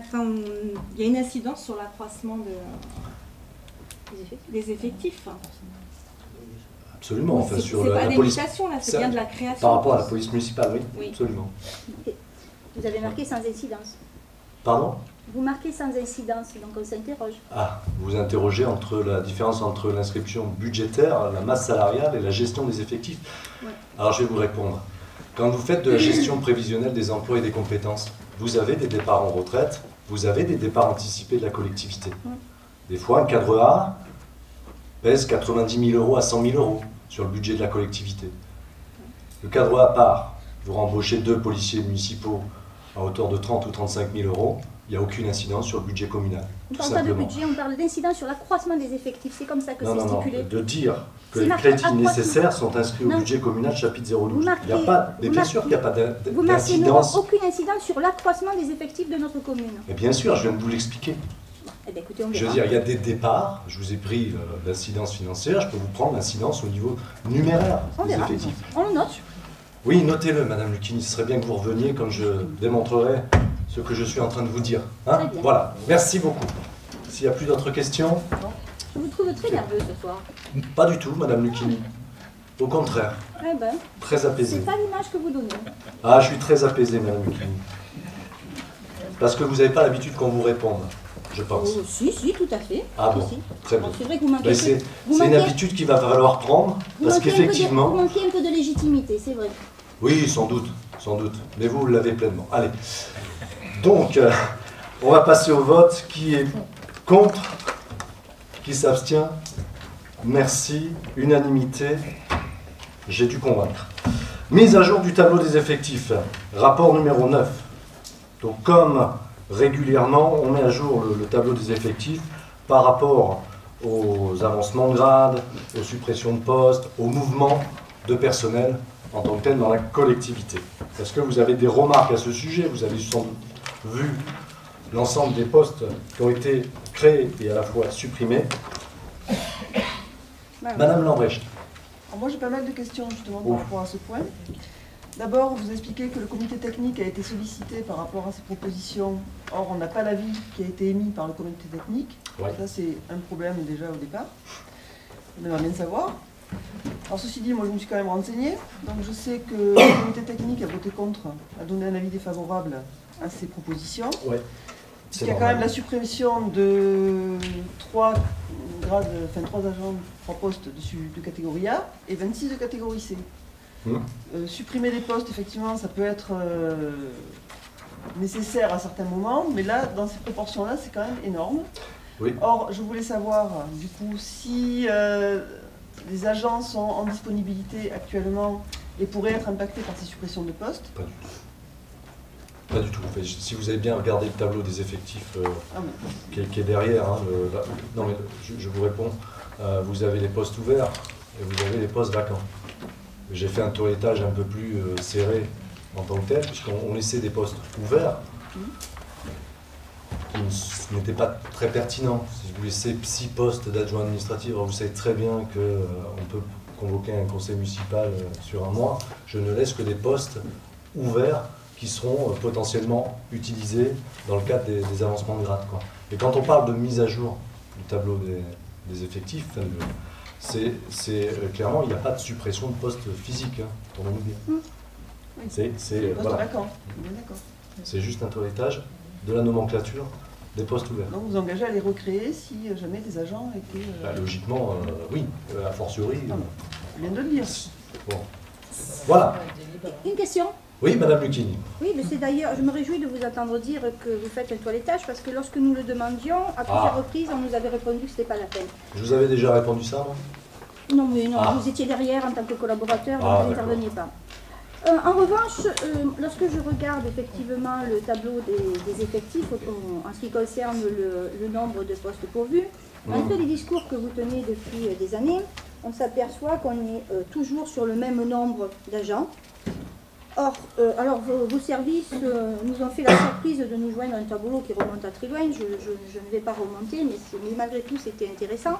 y a une incidence sur l'accroissement des effectifs. Absolument. Enfin, c'est pas des mutations, là, c'est bien de la création. Par rapport à la police municipale, oui, oui. Absolument. Vous avez marqué sans incidence. Pardon? Vous marquez sans incidence, donc on s'interroge. Ah, vous interrogez entre la différence entre l'inscription budgétaire, la masse salariale et la gestion des effectifs. Ouais. Alors je vais vous répondre. Quand vous faites de la gestion prévisionnelle des emplois et des compétences, vous avez des départs en retraite, vous avez des départs anticipés de la collectivité. Ouais. Des fois, un cadre A pèse 90 000 € à 100 000 € sur le budget de la collectivité. Le cadre A part, vous rembauchez 2 policiers municipaux à hauteur de 30 ou 35 000 €, il n'y a aucune incidence sur le budget communal. On ne parle pas de budget, on parle d'incidence sur l'accroissement des effectifs, c'est comme ça que c'est stipulé. Non, de dire que les crédits nécessaires sont inscrits au budget communal chapitre 012. Il n'y a pas, mais bien sûr qu'il n'y a pas d'incidence. Vous marquez aucune incidence sur l'accroissement des effectifs de notre commune. Et bien sûr, je viens de vous l'expliquer. Eh bien, écoutez, on verra. Je veux dire, il y a des départs, je vous ai pris l'incidence financière, je peux vous prendre l'incidence au niveau numéraire des effectifs. On le note. Oui, notez-le, Madame Lucchini, ce serait bien que vous reveniez quand je démontrerai ce que je suis en train de vous dire. Hein? Voilà, merci beaucoup. S'il n'y a plus d'autres questions... Je vous trouve très nerveux ce soir. Pas du tout, Madame Lucchini. Au contraire. Eh ben, très apaisé. C'est pas l'image que vous donnez. Ah, je suis très apaisé, Madame Lucchini. Parce que vous n'avez pas l'habitude qu'on vous réponde, je pense. Oh, si, tout à fait. Ah bon, très bien. C'est vrai que vous manquez... C'est une habitude qu'il va falloir prendre, parce qu'effectivement... Vous manquez un peu de légitimité, c'est vrai. Oui, sans doute, mais vous l'avez pleinement. Allez, donc, on va passer au vote. Qui est contre? Qui s'abstient? Merci, unanimité, j'ai dû convaincre. Mise à jour du tableau des effectifs, rapport numéro 9. Donc, comme régulièrement, on met à jour le tableau des effectifs par rapport aux avancements de grade, aux suppressions de postes, aux mouvements de personnel en tant que tel dans la collectivité. Est-ce que vous avez des remarques à ce sujet? Vous avez sans doute vu l'ensemble des postes qui ont été créés et à la fois supprimés. Madame Lambrecht. Moi j'ai pas mal de questions justement par rapport à ce point. D'abord, vous expliquez que le comité technique a été sollicité par rapport à ces propositions. Or, on n'a pas l'avis qui a été émis par le comité technique. Ouais. Ça, c'est un problème déjà au départ. On aimerait bien savoir. Alors, ceci dit, moi, je me suis quand même renseignée. Donc, je sais que le comité technique a voté contre, a donné un avis défavorable à ces propositions. Ouais. Il y a quand même la suppression de 3 grade, enfin 3 agents, 3 postes de catégorie A et 26 de catégorie C. Supprimer des postes, effectivement, ça peut être nécessaire à certains moments, mais là, dans ces proportions-là, c'est quand même énorme. Oui. Or, je voulais savoir, du coup, si les agents sont en disponibilité actuellement et pourraient être impactés par ces suppressions de postes. Pas du tout. Pas du tout. Enfin, si vous avez bien regardé le tableau des effectifs qui est derrière, hein, non mais je vous réponds, vous avez les postes ouverts et vous avez les postes vacants. J'ai fait un toilettage un peu plus serré en tant que tel, puisqu'on laissait des postes ouverts qui n'étaient pas très pertinents. Si vous laissez 6 postes d'adjoint administratif, alors vous savez très bien qu'on peut convoquer un conseil municipal sur un mois, je ne laisse que des postes ouverts qui seront potentiellement utilisés dans le cadre des avancements de grade, quoi. Et quand on parle de mise à jour du tableau des effectifs, c'est clairement, il n'y a pas de suppression de postes physiques, hein, pour nous dire. Oui. Voilà. C'est juste un toilettage de la nomenclature des postes ouverts. Donc vous engagez à les recréer si jamais des agents étaient... logiquement, oui, a fortiori. Je viens de le dire. Bon. Voilà. Une question? Oui, Madame Lucchini. Oui, mais c'est d'ailleurs, je me réjouis de vous entendre dire que vous faites un toilettage, parce que lorsque nous le demandions, à plusieurs reprises, on nous avait répondu que ce n'était pas la peine. Je vous avais déjà répondu ça, moi? Non, mais non, vous étiez derrière en tant que collaborateur, donc vous n'interveniez pas. En revanche, lorsque je regarde effectivement le tableau des effectifs, en ce qui concerne le nombre de postes pourvus, malgré les discours que vous tenez depuis des années, on s'aperçoit qu'on est toujours sur le même nombre d'agents. Or, alors vos services nous ont fait la surprise de nous joindre un tableau qui remonte à très loin, je ne vais pas remonter, mais malgré tout c'était intéressant.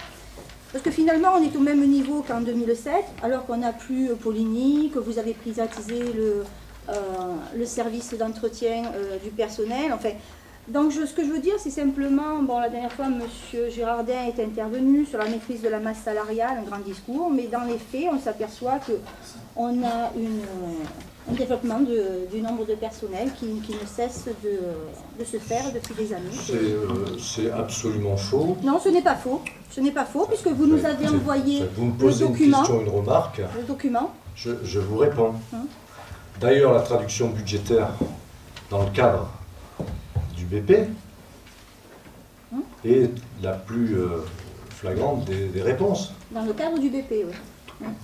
Parce que finalement on est au même niveau qu'en 2007, alors qu'on n'a plus Poligny, que vous avez privatisé le service d'entretien du personnel. Enfin, donc ce que je veux dire, c'est simplement, bon, la dernière fois M. Girardin est intervenu sur la maîtrise de la masse salariale, un grand discours, mais dans les faits, on s'aperçoit qu'on a un développement du nombre de personnels qui ne cesse de se faire depuis des années. C'est absolument faux. Non, ce n'est pas faux. Ce n'est pas faux, puisque vous nous avez envoyé vous me posez le document. Une question, une remarque. Le document. Je vous réponds. D'ailleurs, la traduction budgétaire dans le cadre du BP est la plus flagrante des réponses. Dans le cadre du BP, oui.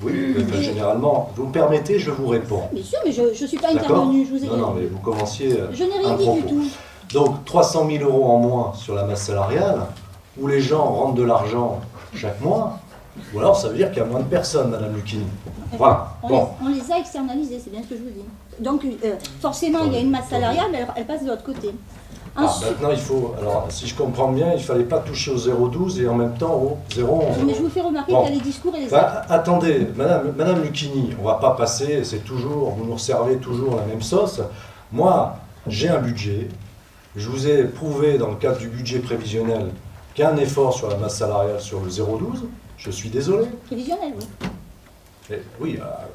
Oui, mais généralement, vous me permettez, je vous réponds. Bien sûr, mais je ne suis pas intervenue, je vous ai dit. Non, mais vous commenciez je n'ai rien dit du tout. Donc, 300 000 € en moins sur la masse salariale, où les gens rentrent de l'argent chaque mois, ou alors ça veut dire qu'il y a moins de personnes, Madame Lucchini. Voilà. On les a externalisés, c'est bien ce que je vous dis. Donc, forcément, il y a une masse salariale, mais elle passe de l'autre côté. Maintenant, il faut... Alors, si je comprends bien, il ne fallait pas toucher au 0,12 et en même temps au 0,11. Mais je vous fais remarquer qu'il y a les discours et les actes. Attendez, Madame Lucchini, on ne va pas passer, c'est toujours... Vous nous servez toujours la même sauce. Moi, j'ai un budget. Je vous ai prouvé, dans le cadre du budget prévisionnel, qu'il y a un effort sur la masse salariale sur le 0,12. Je suis désolé. Prévisionnel, oui. Oui, a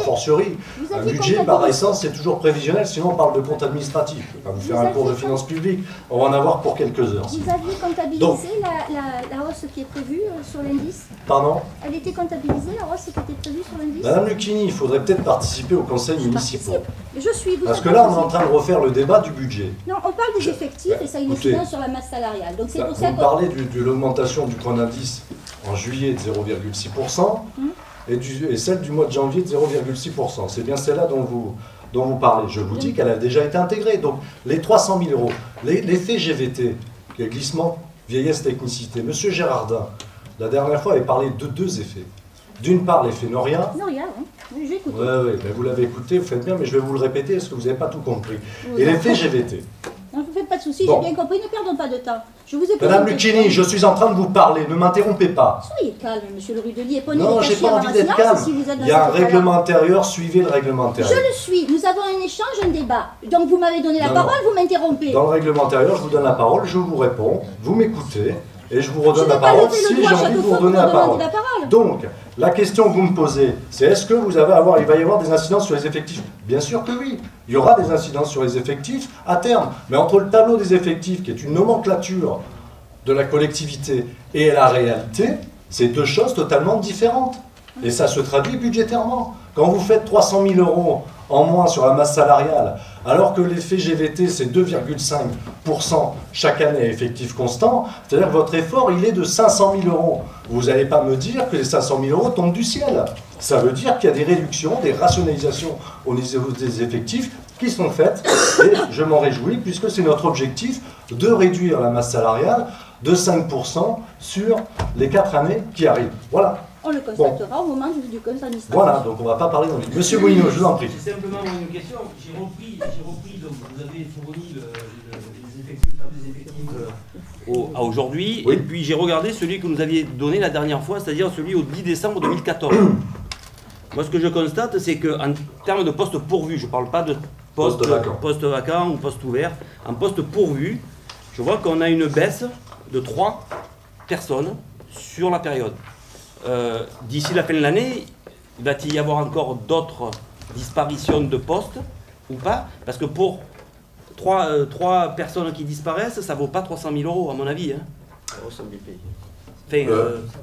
fortiori, un budget par essence c'est toujours prévisionnel, sinon on parle de compte administratif. Je ne vais pas vous faire un cours de finances publiques, on va en avoir pour quelques heures. Vous aviez comptabilisé la hausse qui est prévue sur l'indice? Pardon? Elle était comptabilisée, la hausse qui était prévue sur l'indice? Madame Lucchini, il faudrait peut-être participer au conseil municipal. Parce que là on est en train de refaire le débat du budget. Non, on parle des effectifs et ça a une incidence sur la masse salariale. Donc c'est pour ça vous parlez de l'augmentation du point d'indice en juillet de 0,6%. Et celle du mois de janvier de 0,6%. C'est bien celle-là dont vous parlez. Je vous dis qu'elle a déjà été intégrée. Donc les 300 000 €, l'effet GVT, qui est glissement, vieillesse, technicité. Monsieur Girardin, la dernière fois, avait parlé de 2 effets. D'une part, l'effet Noria. Noria, oui, j'ai écouté. Oui, vous l'avez écouté, vous faites bien, mais je vais vous le répéter parce que vous n'avez pas tout compris. Et l'effet GVT. Non, ne vous faites pas de soucis, j'ai bien compris, ne perdons pas de temps. Je vous ai posé Madame Lucchini, je suis en train de vous parler, ne m'interrompez pas. Soyez calme, monsieur le Rudelier. Non, j'ai pas envie d'être calme. Il y a un règlement intérieur, suivez le règlement intérieur. Je le suis, nous avons un échange, un débat. Donc vous m'avez donné la parole, vous m'interrompez. Dans le règlement intérieur, je vous donne la parole, je vous réponds, vous m'écoutez, et je vous redonne la parole si j'ai envie de vous redonner la parole. Donc, la question que vous me posez, c'est est-ce que il va y avoir des incidences sur les effectifs? Bien sûr que oui, il y aura des incidences sur les effectifs à terme. Mais entre le tableau des effectifs, qui est une nomenclature de la collectivité et la réalité, c'est deux choses totalement différentes. Et ça se traduit budgétairement. Quand vous faites 300 000 € en moins sur la masse salariale, alors que l'effet GVT, c'est 2,5% chaque année à effectif constant, c'est-à-dire que votre effort, il est de 500 000 €. Vous n'allez pas me dire que les 500 000 € tombent du ciel. Ça veut dire qu'il y a des réductions, des rationalisations au niveau des effectifs qui sont faites, et je m'en réjouis, puisque c'est notre objectif de réduire la masse salariale de 5% sur les 4 années qui arrivent. Voilà. On le constatera au moment du conseil administratif. Voilà, donc on ne va pas parler dans les... Monsieur Bouineau, je vous en prie. C'est simplement une question. J'ai repris, donc vous avez fourni les effectifs à aujourd'hui, oui. Et puis j'ai regardé celui que vous aviez donné la dernière fois, c'est-à-dire celui au 10 décembre 2014. Moi, ce que je constate, c'est qu'en termes de postes pourvus, je ne parle pas de postes vacants ou postes ouverts, en postes pourvus, je vois qu'on a une baisse de 3 personnes sur la période. D'ici la fin de l'année, va-t-il y avoir encore d'autres disparitions de postes ou pas? Parce que pour 3 personnes qui disparaissent, ça ne vaut pas 300 000 € à mon avis. Hein. Enfin,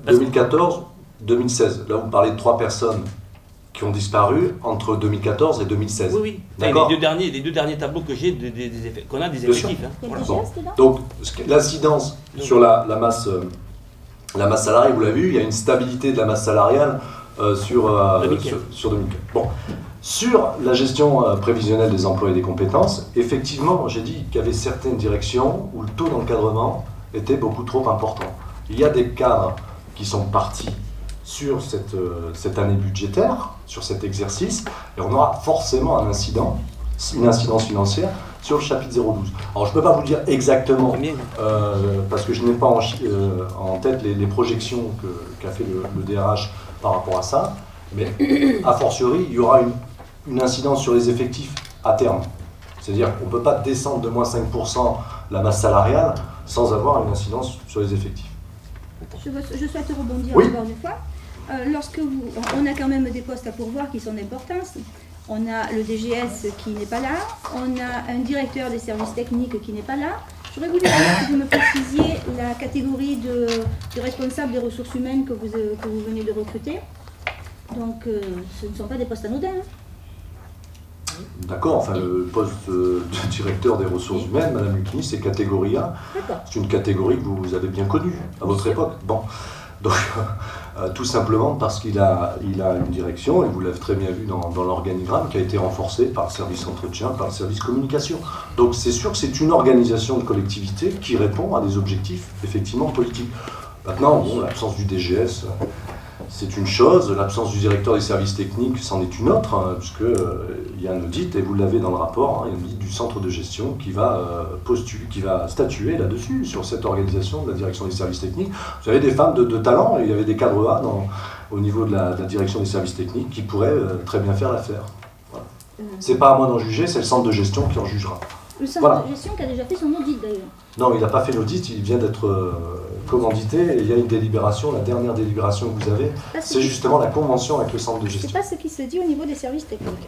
2014, 2016. Là, vous parlez de 3 personnes qui ont disparu entre 2014 et 2016. Oui, oui. Enfin, les deux derniers tableaux que j'ai, qu'on a des effectifs. Hein. Voilà. Bon. Donc, l'incidence sur la masse salariale, vous l'avez vu, il y a une stabilité de la masse salariale sur 2004. Bon. Sur la gestion prévisionnelle des emplois et des compétences, effectivement, j'ai dit qu'il y avait certaines directions où le taux d'encadrement était beaucoup trop important. Il y a des cadres qui sont partis sur cette année budgétaire, sur cet exercice, et on aura forcément une incidence financière sur le chapitre 012. Alors je ne peux pas vous dire exactement, parce que je n'ai pas en tête les projections qu'a fait le DRH par rapport à ça, mais a fortiori, il y aura une incidence sur les effectifs à terme. C'est-à-dire qu'on ne peut pas descendre de moins 5% la masse salariale sans avoir une incidence sur les effectifs. Je souhaite rebondir encore une fois. On a quand même des postes à pourvoir qui sont d'importance. On a le DGS qui n'est pas là, on a un directeur des services techniques qui n'est pas là. J'aurais voulu que vous me précisiez la catégorie de responsable des ressources humaines que vous venez de recruter. Donc ce ne sont pas des postes anodins. Hein. D'accord, enfin le poste de directeur des ressources humaines, Madame Lucchini, c'est catégorie A. C'est une catégorie que vous avez bien connue à votre époque. Bon. Donc, tout simplement parce qu'il a une direction, et vous l'avez très bien vu dans l'organigramme, qui a été renforcé par le service entretien, par le service communication. Donc c'est sûr que c'est une organisation de collectivité qui répond à des objectifs effectivement politiques. Maintenant, bon, l'absence du DGS, c'est une chose, l'absence du directeur des services techniques, c'en est une autre, hein, puisqu'il y a un audit, et vous l'avez dans le rapport, hein, il y a un audit du centre de gestion qui va statuer là-dessus, sur cette organisation de la direction des services techniques. Vous avez des femmes de talent, et il y avait des cadres A au niveau de la direction des services techniques qui pourraient très bien faire l'affaire. Voilà. C'est pas à moi d'en juger, c'est le centre de gestion qui en jugera. Le centre de gestion qui a déjà fait son audit d'ailleurs. Non, il n'a pas fait l'audit, il vient d'être commandité, et il y a une délibération, la dernière délibération que vous avez, c'est justement la convention avec le centre de gestion. C'est pas ce qui se dit au niveau des services techniques.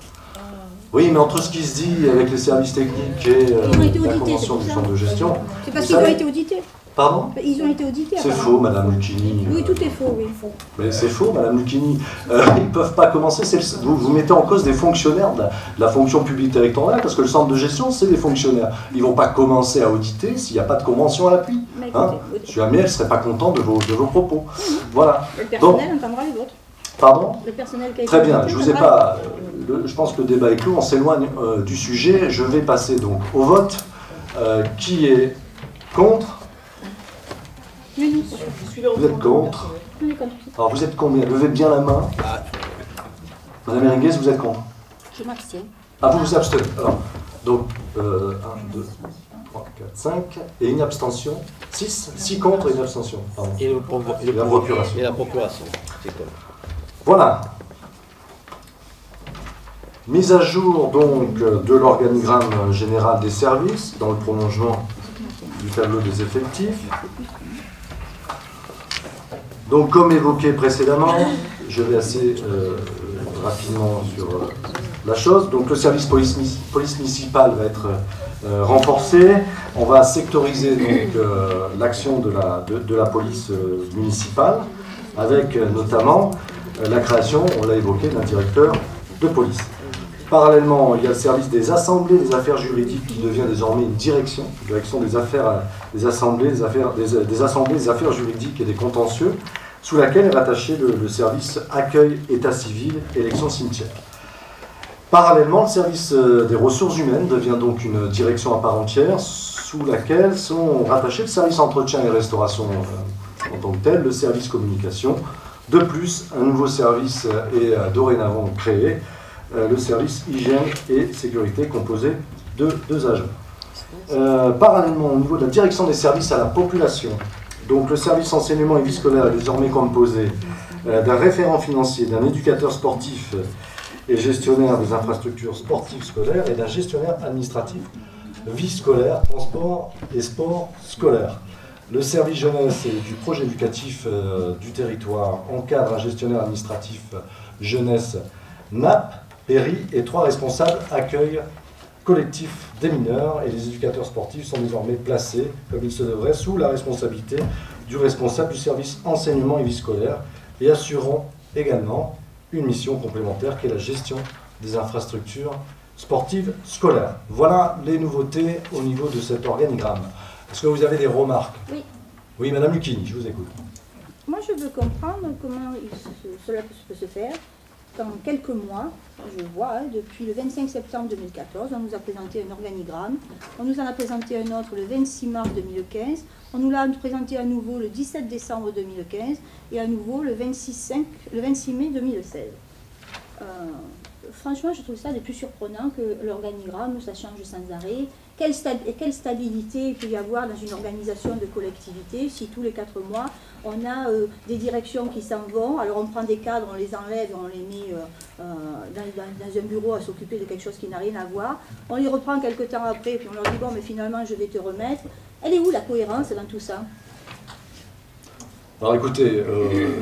Oui, mais entre ce qui se dit avec les services techniques et la convention du centre de gestion... C'est parce qu'ils ont été audités. Pardon? Ils ont été audités. C'est faux, Madame Lucchini. Oui, tout est faux, oui. Mais c'est faux, Madame Lucchini. Ils ne peuvent pas commencer. Vous mettez en cause des fonctionnaires de la fonction publique territoriale, parce que le centre de gestion, c'est des fonctionnaires. Ils ne vont pas commencer à auditer s'il n'y a pas de convention à l'appui. Hein? Monsieur Amiel ne serait pas content de vos propos. Voilà. Le personnel entendra les vôtres. Pardon? Le personnel qui a été Très bien, je vous ai pas... je pense que le débat est clos, on s'éloigne du sujet. Je vais passer donc au vote. Qui est contre? Vous êtes contre? Alors vous êtes combien? Levez bien la main. Madame Eringuez, vous êtes contre? Je m'abstiens. Ah, vous vous abstenez. Alors, donc, 1, 2, 3, 4, 5, et une abstention. 6 contre et une abstention. Pardon. Et la procuration. Et la procuration. Voilà. Mise à jour donc de l'organigramme général des services dans le prolongement du tableau des effectifs. Donc comme évoqué précédemment, je vais assez rapidement sur la chose. Donc le service police municipale va être renforcée. On va sectoriser l'action de la police municipale, avec notamment la création, on l'a évoqué, d'un directeur de police. Parallèlement, il y a le service des assemblées des affaires juridiques qui devient désormais une direction des affaires, des assemblées des affaires juridiques et des contentieux, sous laquelle est rattaché le service accueil, état civil, élection cimetière. Parallèlement, le service des ressources humaines devient donc une direction à part entière, sous laquelle sont rattachés le service entretien et restauration en tant que tel, le service communication. De plus, un nouveau service est dorénavant créé, le service hygiène et sécurité, composé de 2 agents. Parallèlement, au niveau de la direction des services à la population, donc le service enseignement et vie scolaire est désormais composé d'un référent financier, d'un éducateur sportif et gestionnaire des infrastructures sportives scolaires et d'un gestionnaire administratif vie scolaire, transport et sport scolaire. Le service jeunesse et du projet éducatif du territoire encadre un gestionnaire administratif jeunesse NAP, Péri et 3 responsables accueil collectif des mineurs, et les éducateurs sportifs sont désormais placés, comme il se devrait, sous la responsabilité du responsable du service enseignement et vie scolaire et assureront également une mission complémentaire qui est la gestion des infrastructures sportives scolaires. Voilà les nouveautés au niveau de cet organigramme. Est-ce que vous avez des remarques? Oui. Oui, Madame Lucchini, je vous écoute. Moi, je veux comprendre comment cela peut se faire. Dans quelques mois, je vois, depuis le 25 septembre 2014, on nous a présenté un organigramme, on nous en a présenté un autre le 26 mars 2015, on nous l'a présenté à nouveau le 17 décembre 2015 et à nouveau le 26 mai 2016. Franchement, je trouve ça des plus surprenant que l'organigramme, ça change sans arrêt. Quelle stabilité il peut y avoir dans une organisation de collectivité si tous les 4 mois, on a des directions qui s'en vont, alors on prend des cadres, on les enlève, on les met dans un bureau à s'occuper de quelque chose qui n'a rien à voir, on les reprend quelques temps après, puis on leur dit bon, mais finalement je vais te remettre. Elle est où la cohérence dans tout ça? Alors écoutez,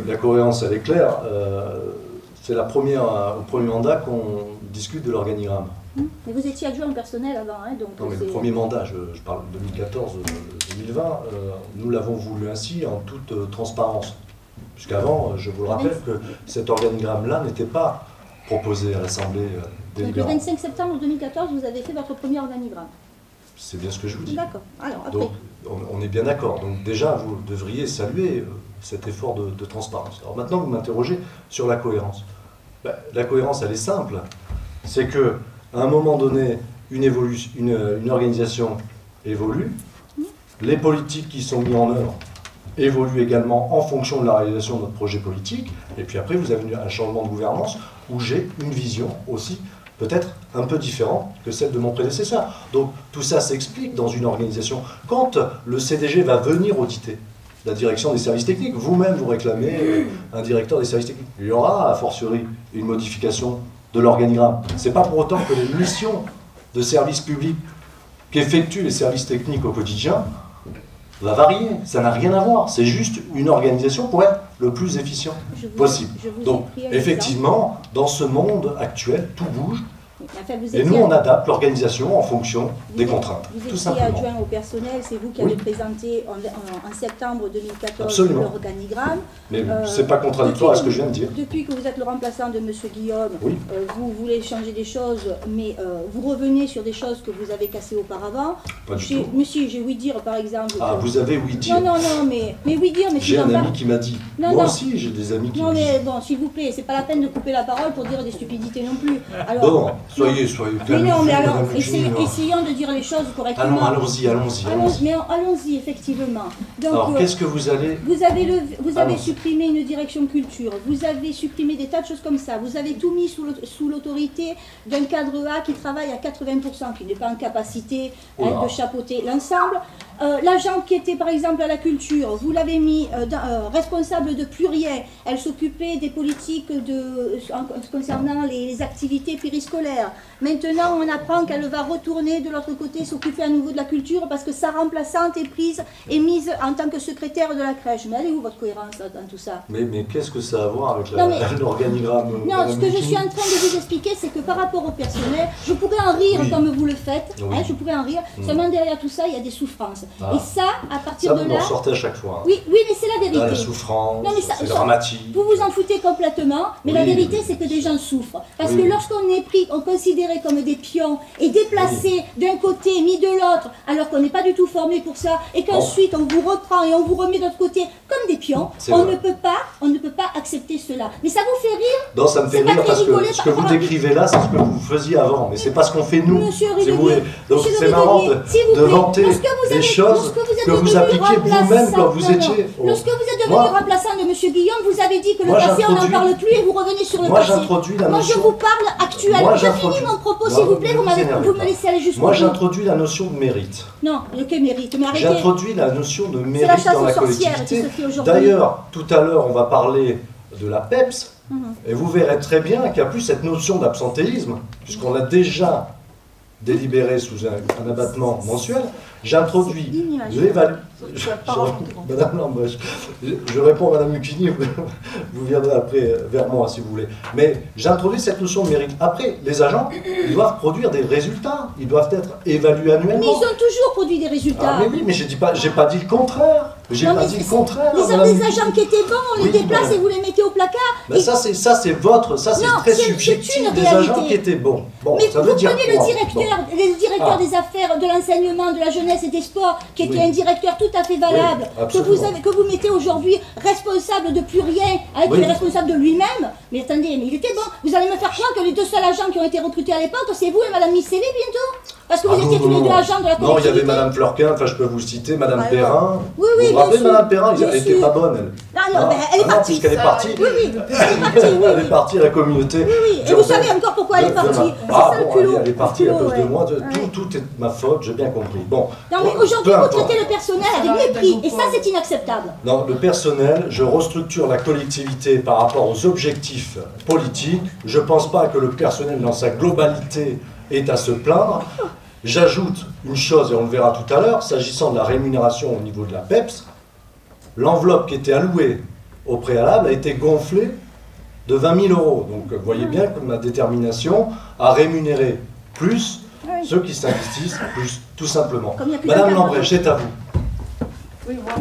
la cohérence elle est claire. C'est au premier mandat qu'on discute de l'organigramme. Mais vous étiez adjoint au personnel avant, hein, donc... Non, mais le premier mandat, je parle de 2014-2020, nous l'avons voulu ainsi en toute transparence. Puisqu'avant, je vous le rappelle, que cet organigramme-là n'était pas proposé à l'Assemblée délibérante. Donc le 25 septembre 2014, vous avez fait votre premier organigramme. C'est bien ce que je vous dis. D'accord. Alors, après... Donc, on est bien d'accord. Donc déjà, vous devriez saluer cet effort de transparence. Alors maintenant, vous m'interrogez sur la cohérence. Ben, la cohérence, elle est simple. C'est que à un moment donné, une organisation évolue, les politiques qui sont mises en œuvre évoluent également en fonction de la réalisation de notre projet politique, et puis après vous avez un changement de gouvernance où j'ai une vision aussi peut-être un peu différente que celle de mon prédécesseur. Donc tout ça s'explique dans une organisation. Quand le CDG va venir auditer la direction des services techniques, vous-même vous réclamez un directeur des services techniques, il y aura a fortiori une modification de l'organigramme. Ce n'est pas pour autant que les missions de service public qu'effectuent les services techniques au quotidien va varier. Ça n'a rien à voir. C'est juste une organisation pour être le plus efficient possible. Donc, effectivement, dans ce monde actuel, tout bouge. Et nous, on adapte l'organisation en fonction des contraintes. Vous étiez adjoint au personnel, c'est vous qui avez présenté en septembre 2014 l'organigramme. Mais ce n'est pas contradictoire à ce que je viens de dire. Depuis que vous êtes le remplaçant de M. Guillaume, vous voulez changer des choses, mais vous revenez sur des choses que vous avez cassées auparavant. Pas du tout. Monsieur, j'ai ouï dire par exemple... Ah, vous avez ouï dire. Non, mais ouï dire... J'ai un ami qui m'a dit. Moi aussi, j'ai des amis qui me disent. Non, mais bon, s'il vous plaît, c'est pas la peine de couper la parole pour dire des stupidités non plus. Alors, bon, soyez calme. Mais non, mais alors, essayons de dire les choses correctement. Allons-y. Allons-y, effectivement. Donc, alors, qu'est-ce que vous allez... Vous avez supprimé une direction culture, vous avez supprimé des tas de choses comme ça, vous avez tout mis sous l'autorité d'un cadre A qui travaille à 80%, qui n'est pas en capacité de chapeauter l'ensemble. L'agent qui était par exemple à la culture, vous l'avez mis responsable de plus rien. Elle s'occupait des politiques concernant les activités périscolaires. Maintenant, on apprend qu'elle va retourner de l'autre côté s'occuper à nouveau de la culture parce que sa remplaçante est mise en tant que secrétaire de la crèche. Mais elle est où votre cohérence dans tout ça? Mais qu'est-ce que ça a à voir avec l'organigramme? Non, ce que je suis en train de vous expliquer, c'est que par rapport au personnel, je pourrais en rire comme vous le faites, hein, je pourrais en rire, seulement derrière tout ça, il y a des souffrances. Et ça, à partir de là... Ça, vous en sortez à chaque fois. Oui, mais c'est la vérité. La souffrance, c'est dramatique. Vous vous en foutez complètement, mais la vérité, c'est que des gens souffrent. Parce que lorsqu'on est pris, on est considéré comme des pions et déplacés d'un côté, mis de l'autre, alors qu'on n'est pas du tout formé pour ça, et qu'ensuite on vous reprend et on vous remet de l'autre côté comme des pions, on ne peut pas accepter cela. Mais ça vous fait rire? Non, ça me fait rire parce que ce que vous décrivez là, c'est ce que vous faisiez avant, mais c'est pas ce qu'on fait nous. Donc c'est marrant de vanter des choses que vous appliquiez vous-même quand vous étiez... Lorsque vous êtes devenu remplaçant de M. Guillaume, vous avez dit que le passé on n'en parle plus et vous revenez sur le passé. Moi je vous parle actuellement. Je finis mon propos s'il vous plaît, vous me laissez aller jusqu'au bout. Moi j'introduis la notion de mérite. Non, que mérite, mais arrêtez. J'introduis la notion de mérite dans la collectivité. D'ailleurs, tout à l'heure on va parler de la PEPS, et vous verrez très bien qu'il n'y a plus cette notion d'absentéisme, puisqu'on l'a déjà délibéré sous un abattement mensuel. J'introduis l'évaluation. Madame Lambrecht, je réponds à Madame Lucchini, vous viendrez après vers moi si vous voulez. Mais j'introduis cette notion de mérite. Après, les agents, ils doivent produire des résultats, ils doivent être évalués annuellement. Mais ils ont toujours produit des résultats. Mais oui, mais j'ai pas dit le contraire. J'ai pas dit le contraire. Ils ont des agents qui étaient bons, on les déplace et vous les mettez au placard. Mais ça c'est très subjectif, des agents qui étaient bons. Bon, mais ça vous veut dire prenez le directeur des affaires, de l'enseignement, de la jeunesse et des sports, qui était un directeur tout à fait valable, que vous mettez aujourd'hui responsable de plus rien, qui est responsable de lui-même. Mais attendez, mais il était bon. Vous allez me faire croire que les deux seuls agents qui ont été recrutés à l'époque, c'est vous et Madame Micellé bientôt? Parce que vous étiez tous les deux agents de la collectivité. Non, il y avait Madame Fleurquin, enfin je peux vous citer, Madame Perrin. Oui, vous vous rappelez de Madame Perrin? Elle n'était pas bonne, elle. Non, elle est partie. Puisqu'elle est partie. Oui, elle est partie à la communauté. Oui, et vous savez encore pourquoi elle est partie. Elle est partie à cause de moi. Tout est ma faute, j'ai bien compris. Bon. Non, mais aujourd'hui, vous traitez le personnel avec mépris, et ça, c'est inacceptable. Non, le personnel, je restructure la collectivité par rapport aux objectifs politiques. Je ne pense pas que le personnel, dans sa globalité, est à se plaindre. J'ajoute une chose, et on le verra tout à l'heure, s'agissant de la rémunération au niveau de la PEPS, l'enveloppe qui était allouée au préalable a été gonflée de 20 000 €. Donc vous voyez bien que ma détermination à rémunérer plus ceux qui s'investissent plus, tout simplement. Madame Lambrecht, c'est à vous. Oui, moi,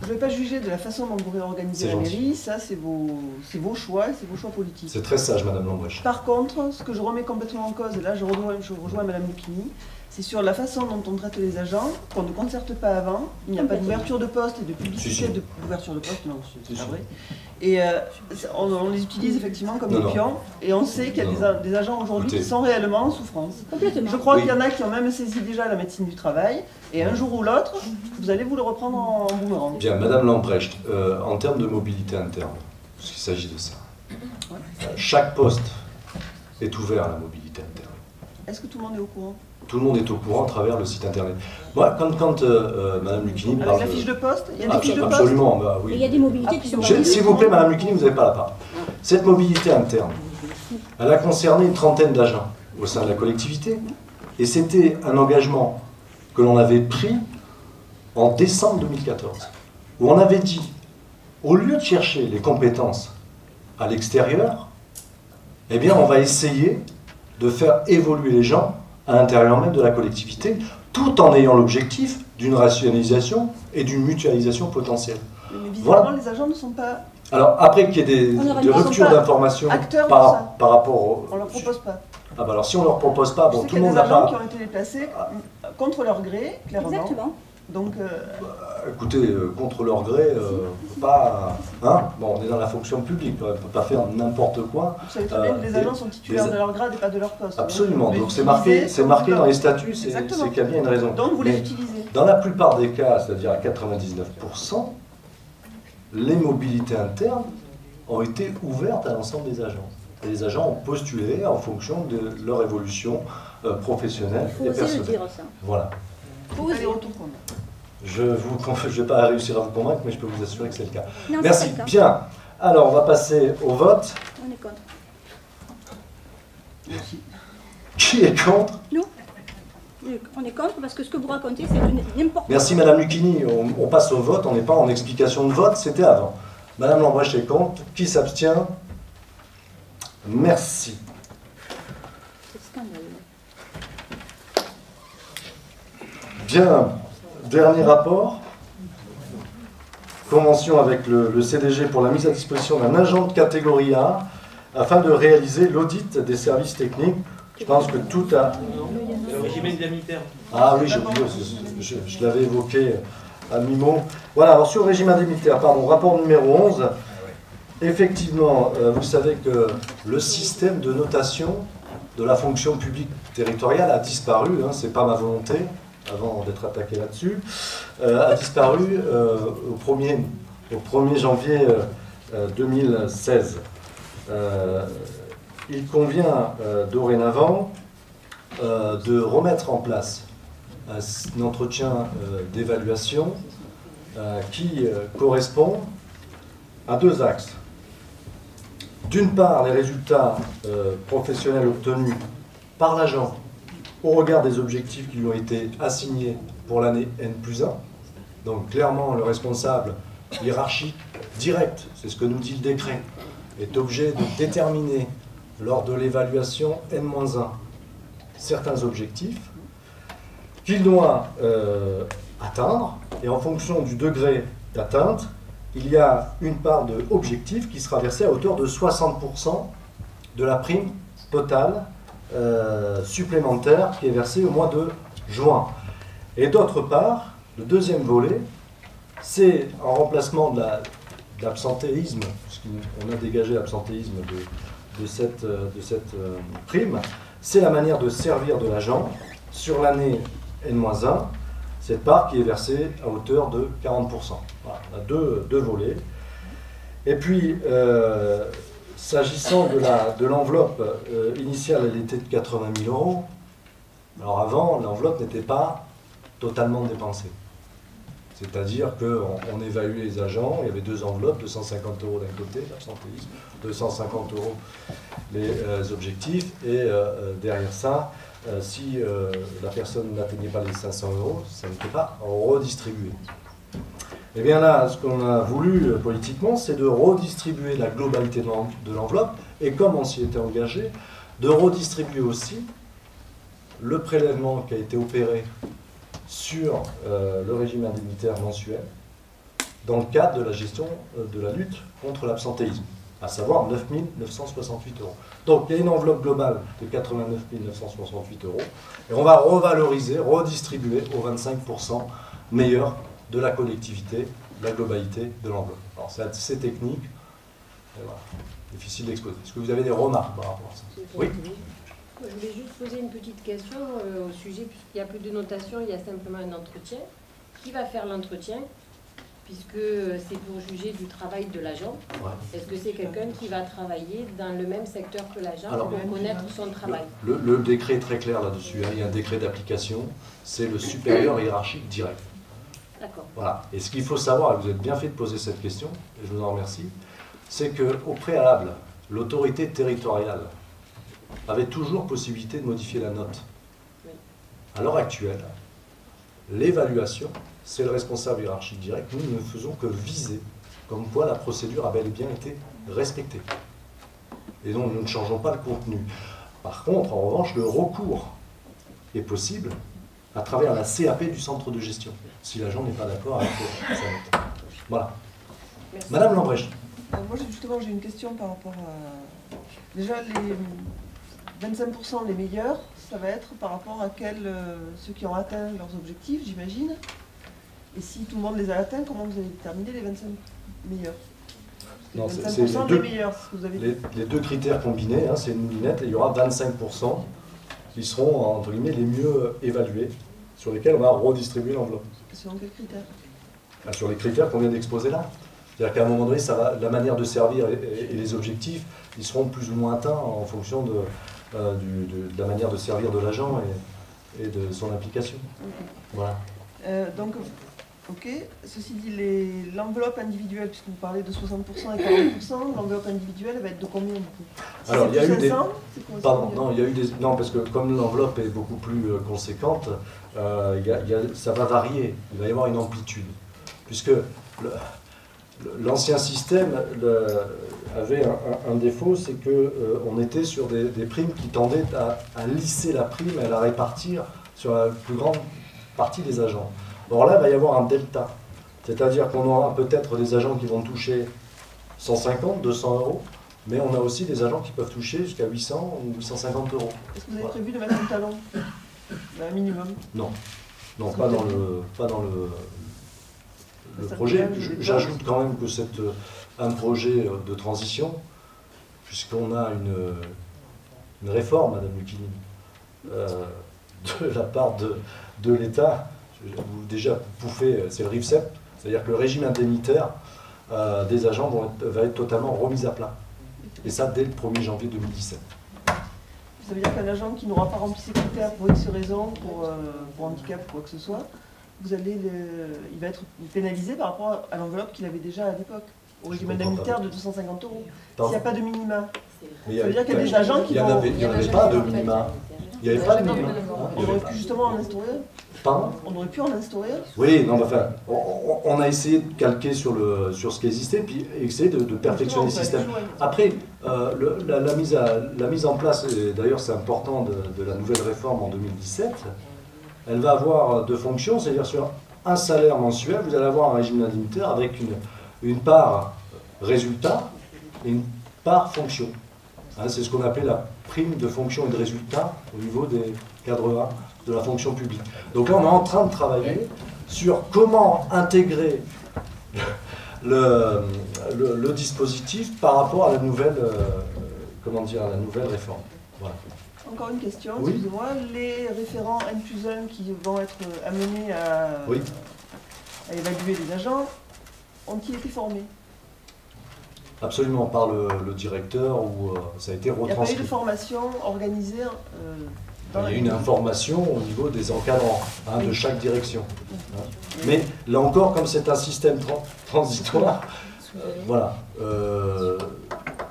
je ne vais pas juger de la façon dont vous réorganisez la mairie, ça c'est vos choix, c'est vos choix politiques. C'est très sage, Madame Lambrecht. Par contre, ce que je remets complètement en cause, et là je rejoins Madame Lucchini, c'est sur la façon dont on traite les agents, qu'on ne concerte pas avant, il n'y a pas d'ouverture de poste et de publicité d'ouverture de poste, non, c'est pas vrai. Et on les utilise effectivement comme des pions, et on sait qu'il y a des agents aujourd'hui qui sont réellement en souffrance. Je crois qu'il y en a qui ont même saisi déjà la médecine du travail, et un jour ou l'autre, vous allez vous le reprendre en boomerang. Bien, Madame Lambrecht, en termes de mobilité interne, parce qu'il s'agit de ça, chaque poste est ouvert à la mobilité interne. Est-ce que tout le monde est au courant? Tout le monde est au courant à travers le site internet. Moi, quand Madame Lucchini parle... Avec la fiche de poste? Il y a des fiches de poste? Absolument, bah oui. Il y a des mobilités qui sont... S'il vous plaît, Madame Lucchini, vous n'avez pas la parole. Cette mobilité interne, elle a concerné une trentaine d'agents au sein de la collectivité, et c'était un engagement que l'on avait pris en décembre 2014, où on avait dit, au lieu de chercher les compétences à l'extérieur, eh bien, on va essayer de faire évoluer les gens à l'intérieur même de la collectivité, tout en ayant l'objectif d'une rationalisation et d'une mutualisation potentielle. Mais visiblement, les agents ne sont pas... Alors, après qu'il y ait des ruptures d'informations par rapport au... On ne leur propose pas. Ah bah alors, si on ne leur propose pas, bon, tout le monde n'a pas... Il y a des agents qui ont été déplacés contre leur gré, clairement. Exactement. Donc, écoutez, contre leur gré, pas... Hein, bon, on est dans la fonction publique, on ne peut pas faire n'importe quoi. Vous savez très bien que les agents sont titulaires de leur grade et pas de leur poste. Absolument, donc c'est marqué dans les statuts, c'est qu'il y a bien une raison. Donc vous les utilisez. Dans la plupart des cas, c'est-à-dire à 99%, les mobilités internes ont été ouvertes à l'ensemble des agents. Et les agents ont postulé en fonction de leur évolution professionnelle et personnelle. Le dire, ça. Voilà. Les retours qu'on a. Je ne vais pas réussir à vous convaincre, mais je peux vous assurer que c'est le cas. Non, merci. Le cas. Bien. Alors, on va passer au vote. On est contre. Merci. Qui est contre? Nous. On est contre parce que ce que vous racontez, c'est n'importe quoi. Merci Madame Lucchini. On passe au vote, on n'est pas en explication de vote, c'était avant. Madame Lambrecht est contre. Qui s'abstient? Merci. C'est scandaleux. Bien. Dernier rapport. Convention avec le CDG pour la mise à disposition d'un agent de catégorie A afin de réaliser l'audit des services techniques. Je pense que tout a... Le régime indemnitaire. Ah oui, j'ai oublié, je l'avais évoqué à mi-mot. Voilà, alors sur le régime indemnitaire, pardon, rapport numéro 11. Effectivement, vous savez que le système de notation de la fonction publique territoriale a disparu, hein, c'est pas ma volonté, avant d'être attaqué là-dessus, a disparu au 1er janvier 2016. Il convient dorénavant de remettre en place un entretien d'évaluation qui correspond à deux axes. D'une part, les résultats professionnels obtenus par l'agent au regard des objectifs qui lui ont été assignés pour l'année N+1. Donc clairement, le responsable hiérarchique direct, c'est ce que nous dit le décret, est obligé de déterminer lors de l'évaluation N-1 certains objectifs qu'il doit atteindre, et en fonction du degré d'atteinte, il y a une part de objectif qui sera versée à hauteur de 60% de la prime totale supplémentaire qui est versée au mois de juin. Et d'autre part, le deuxième volet, c'est en remplacement de l'absentéisme, puisqu'on a dégagé l'absentéisme de cette prime, c'est la manière de servir de l'agent sur l'année N-1, cette part qui est versée à hauteur de 40%. Voilà, on a deux volets. Et puis, s'agissant de l'enveloppe initiale, elle était de 80 000 euros. Alors avant, l'enveloppe n'était pas totalement dépensée. C'est-à-dire qu'on évaluait les agents, il y avait deux enveloppes, 250 euros d'un côté, l'absentéisme, 250 euros les objectifs, et derrière ça, si la personne n'atteignait pas les 500 euros, ça n'était pas redistribué. Et bien là, ce qu'on a voulu politiquement, c'est de redistribuer la globalité de l'enveloppe, et comme on s'y était engagé, de redistribuer aussi le prélèvement qui a été opéré sur le régime indemnitaire mensuel dans le cadre de la gestion de la lutte contre l'absentéisme, à savoir 9 968 euros. Donc il y a une enveloppe globale de 89 968 euros, et on va revaloriser, redistribuer aux 25% meilleurs de la collectivité, la globalité de l'enveloppe. Alors c'est assez technique, voilà, difficile d'exposer. Est-ce que vous avez des remarques par rapport à ça? Oui. Je voulais juste poser une petite question au sujet, puisqu'il n'y a plus de notation, il y a simplement un entretien. Qui va faire l'entretien? Puisque c'est pour juger du travail de l'agent. Ouais. Est-ce que c'est quelqu'un qui va travailler dans le même secteur que l'agent pour connaître son travail? Le décret est très clair là-dessus. Hein. Il y a un décret d'application, c'est le supérieur hiérarchique direct. D'accord. Voilà. Et ce qu'il faut savoir, et vous avez bien fait de poser cette question, et je vous en remercie, c'est qu'au préalable, l'autorité territoriale avait toujours possibilité de modifier la note. Oui. À l'heure actuelle, l'évaluation, c'est le responsable hiérarchique direct. Nous ne faisons que viser, comme quoi la procédure a bel et bien été respectée. Et donc nous ne changeons pas le contenu. Par contre, en revanche, le recours est possible à travers la CAP du centre de gestion, si l'agent n'est pas d'accord avec sa note. Voilà. Merci. Madame Lambrecht. Moi, justement, j'ai une question par rapport à... Déjà, les 25% les meilleurs, ça va être par rapport à ceux qui ont atteint leurs objectifs, j'imagine. Et si tout le monde les a atteints, comment vous allez déterminer les 25 meilleurs? Non, c'est les meilleurs, ce que vous avez dit. Les deux critères combinés, hein, c'est une moulinette, et il y aura 25% qui seront, entre guillemets, les mieux évalués, sur lesquels on va redistribuer l'enveloppe. Selon quels critères? Sur les critères qu'on vient d'exposer là. C'est-à-dire qu'à un moment donné, la manière de servir et les objectifs, ils seront plus ou moins atteints en fonction de la manière de servir de l'agent et de son implication. Okay. Voilà. Donc, Ok. Ceci dit, l'enveloppe individuelle, puisque vous parlez de 60% et 40%, l'enveloppe individuelle va être de combien du coup? Si alors, il y a eu des... Pardon, non, il y a eu des... Non, parce que comme l'enveloppe est beaucoup plus conséquente, ça va varier. Il va y avoir une amplitude. Puisque l'ancien système avait un défaut, c'est qu'on était sur des primes qui tendaient à lisser la prime et à la répartir sur la plus grande partie des agents. Or là, il va y avoir un delta. C'est-à-dire qu'on aura peut-être des agents qui vont toucher 150, 200 euros, mais on a aussi des agents qui peuvent toucher jusqu'à 800 ou 850 euros. Est-ce que vous avez prévu de mettre un talon, un minimum? Non, non, pas dans le projet. J'ajoute quand même que c'est un projet de transition, puisqu'on a une réforme, Madame Lucchini, de la part de l'État. Déjà pouffé, c'est le RIFSEP, c'est-à-dire que le régime indemnitaire des agents va être totalement remis à plat. Et ça, dès le 1er janvier 2017. Ça veut dire qu'un agent qui n'aura pas rempli ses critères pour X raison, pour handicap ou quoi que ce soit, il va être pénalisé par rapport à l'enveloppe qu'il avait déjà à l'époque, au régime indemnitaire de 250 euros. S'il n'y a pas de minima. Ça veut dire qu'il y a des agents qui vont... Il n'y en avait pas de minima. Il n'y avait pas de minima. On aurait pu justement en instaurer. Pardon ? On aurait pu en instaurer. Oui, non, enfin, on a essayé de calquer sur ce qui existait, puis essayer de perfectionner le système. Après, la mise en place, et d'ailleurs c'est important de la nouvelle réforme en 2017, elle va avoir deux fonctions, c'est-à-dire sur un salaire mensuel, vous allez avoir un régime indemnitaire avec une part résultat et une part fonction. Hein, c'est ce qu'on appelle la prime de fonction et de résultat au niveau des cadres 1 de la fonction publique. Donc là, on est en train de travailler sur comment intégrer le dispositif par rapport à la nouvelle, à la nouvelle réforme. Voilà. Encore une question, oui. Excusez-moi. Les référents N+1 qui vont être amenés à évaluer les agents, ont-ils été formés? Absolument, par le directeur, où ça a été retranscrit. Il n'y a pas eu de formation organisée il y a une information au niveau des encadrants de chaque direction. Mais là encore, comme c'est un système transitoire, voilà,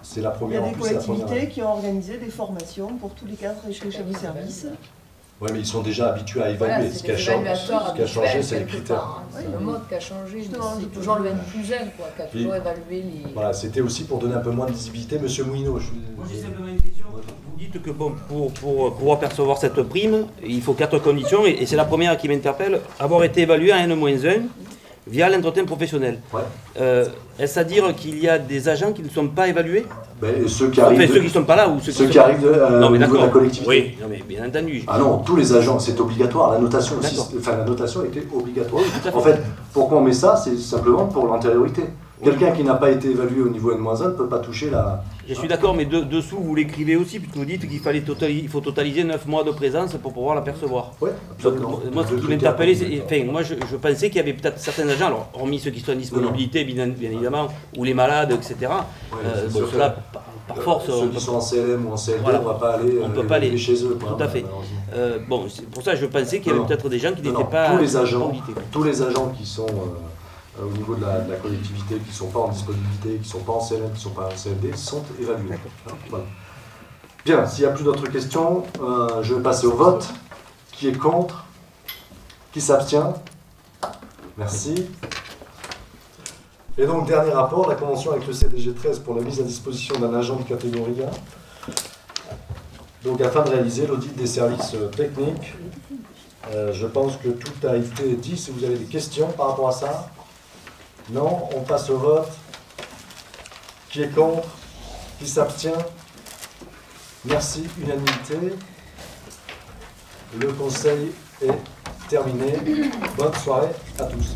c'est la première. Il y a des collectivités qui ont organisé des formations pour tous les cadres et les chefs de service. Oui, mais ils sont déjà habitués à évaluer. Voilà, ce qui a changé, c'est les critères. Hein. C'est le mode qui a changé, c'est toujours le N+1 qui a toujours évalué les... Voilà, c'était aussi pour donner un peu moins de visibilité. Monsieur Mouineau, Moi j'ai simplement une question. Vous dites que bon, pour pouvoir percevoir cette prime, il faut 4 conditions, et c'est la première qui m'interpelle, avoir été évalué à N-1 via l'entretien professionnel. Ouais. Est-ce à dire qu'il y a des agents qui ne sont pas évalués? Ceux qui arrivent ceux qui ne sont pas là ou ceux qui arrivent au niveau de la collectivité. Oui, non, mais bien entendu. Ah non, tous les agents, c'est obligatoire. La notation aussi, la notation était obligatoire. En fait, pourquoi on met ça? C'est simplement pour l'antériorité. Quelqu'un qui n'a pas été évalué au niveau N-1 ne peut pas toucher la... Je suis d'accord, mais dessous, vous l'écrivez aussi, puisque vous dites qu'il faut totaliser 9 mois de présence pour pouvoir l'apercevoir. Oui, absolument. Donc, moi, ce qui m'interpellait, moi, je pensais qu'il y avait peut-être certains agents, alors, hormis ceux qui sont en disponibilité, bien évidemment, ou les malades, etc. Ceux-là, par force... Ceux qui sont en CLM ou en CLD, on ne va pas aller chez eux. Tout à fait. Bon, c'est pour ça que je pensais qu'il y avait peut-être des gens qui n'étaient pas... Tous les agents qui sont... au niveau de la collectivité, qui ne sont pas en disponibilité, qui ne sont pas en CLM, qui ne sont pas en CLD, sont évalués. Voilà. Bien, s'il n'y a plus d'autres questions, je vais passer au vote. Qui est contre? Qui s'abstient? Merci. Et donc, dernier rapport, la convention avec le CDG 13 pour la mise à disposition d'un agent de catégorie 1. Donc, afin de réaliser l'audit des services techniques, je pense que tout a été dit. Si vous avez des questions par rapport à ça? Non, on passe au vote. Qui est contre? Qui s'abstient? Merci, unanimité. Le conseil est terminé. Bonne soirée à tous.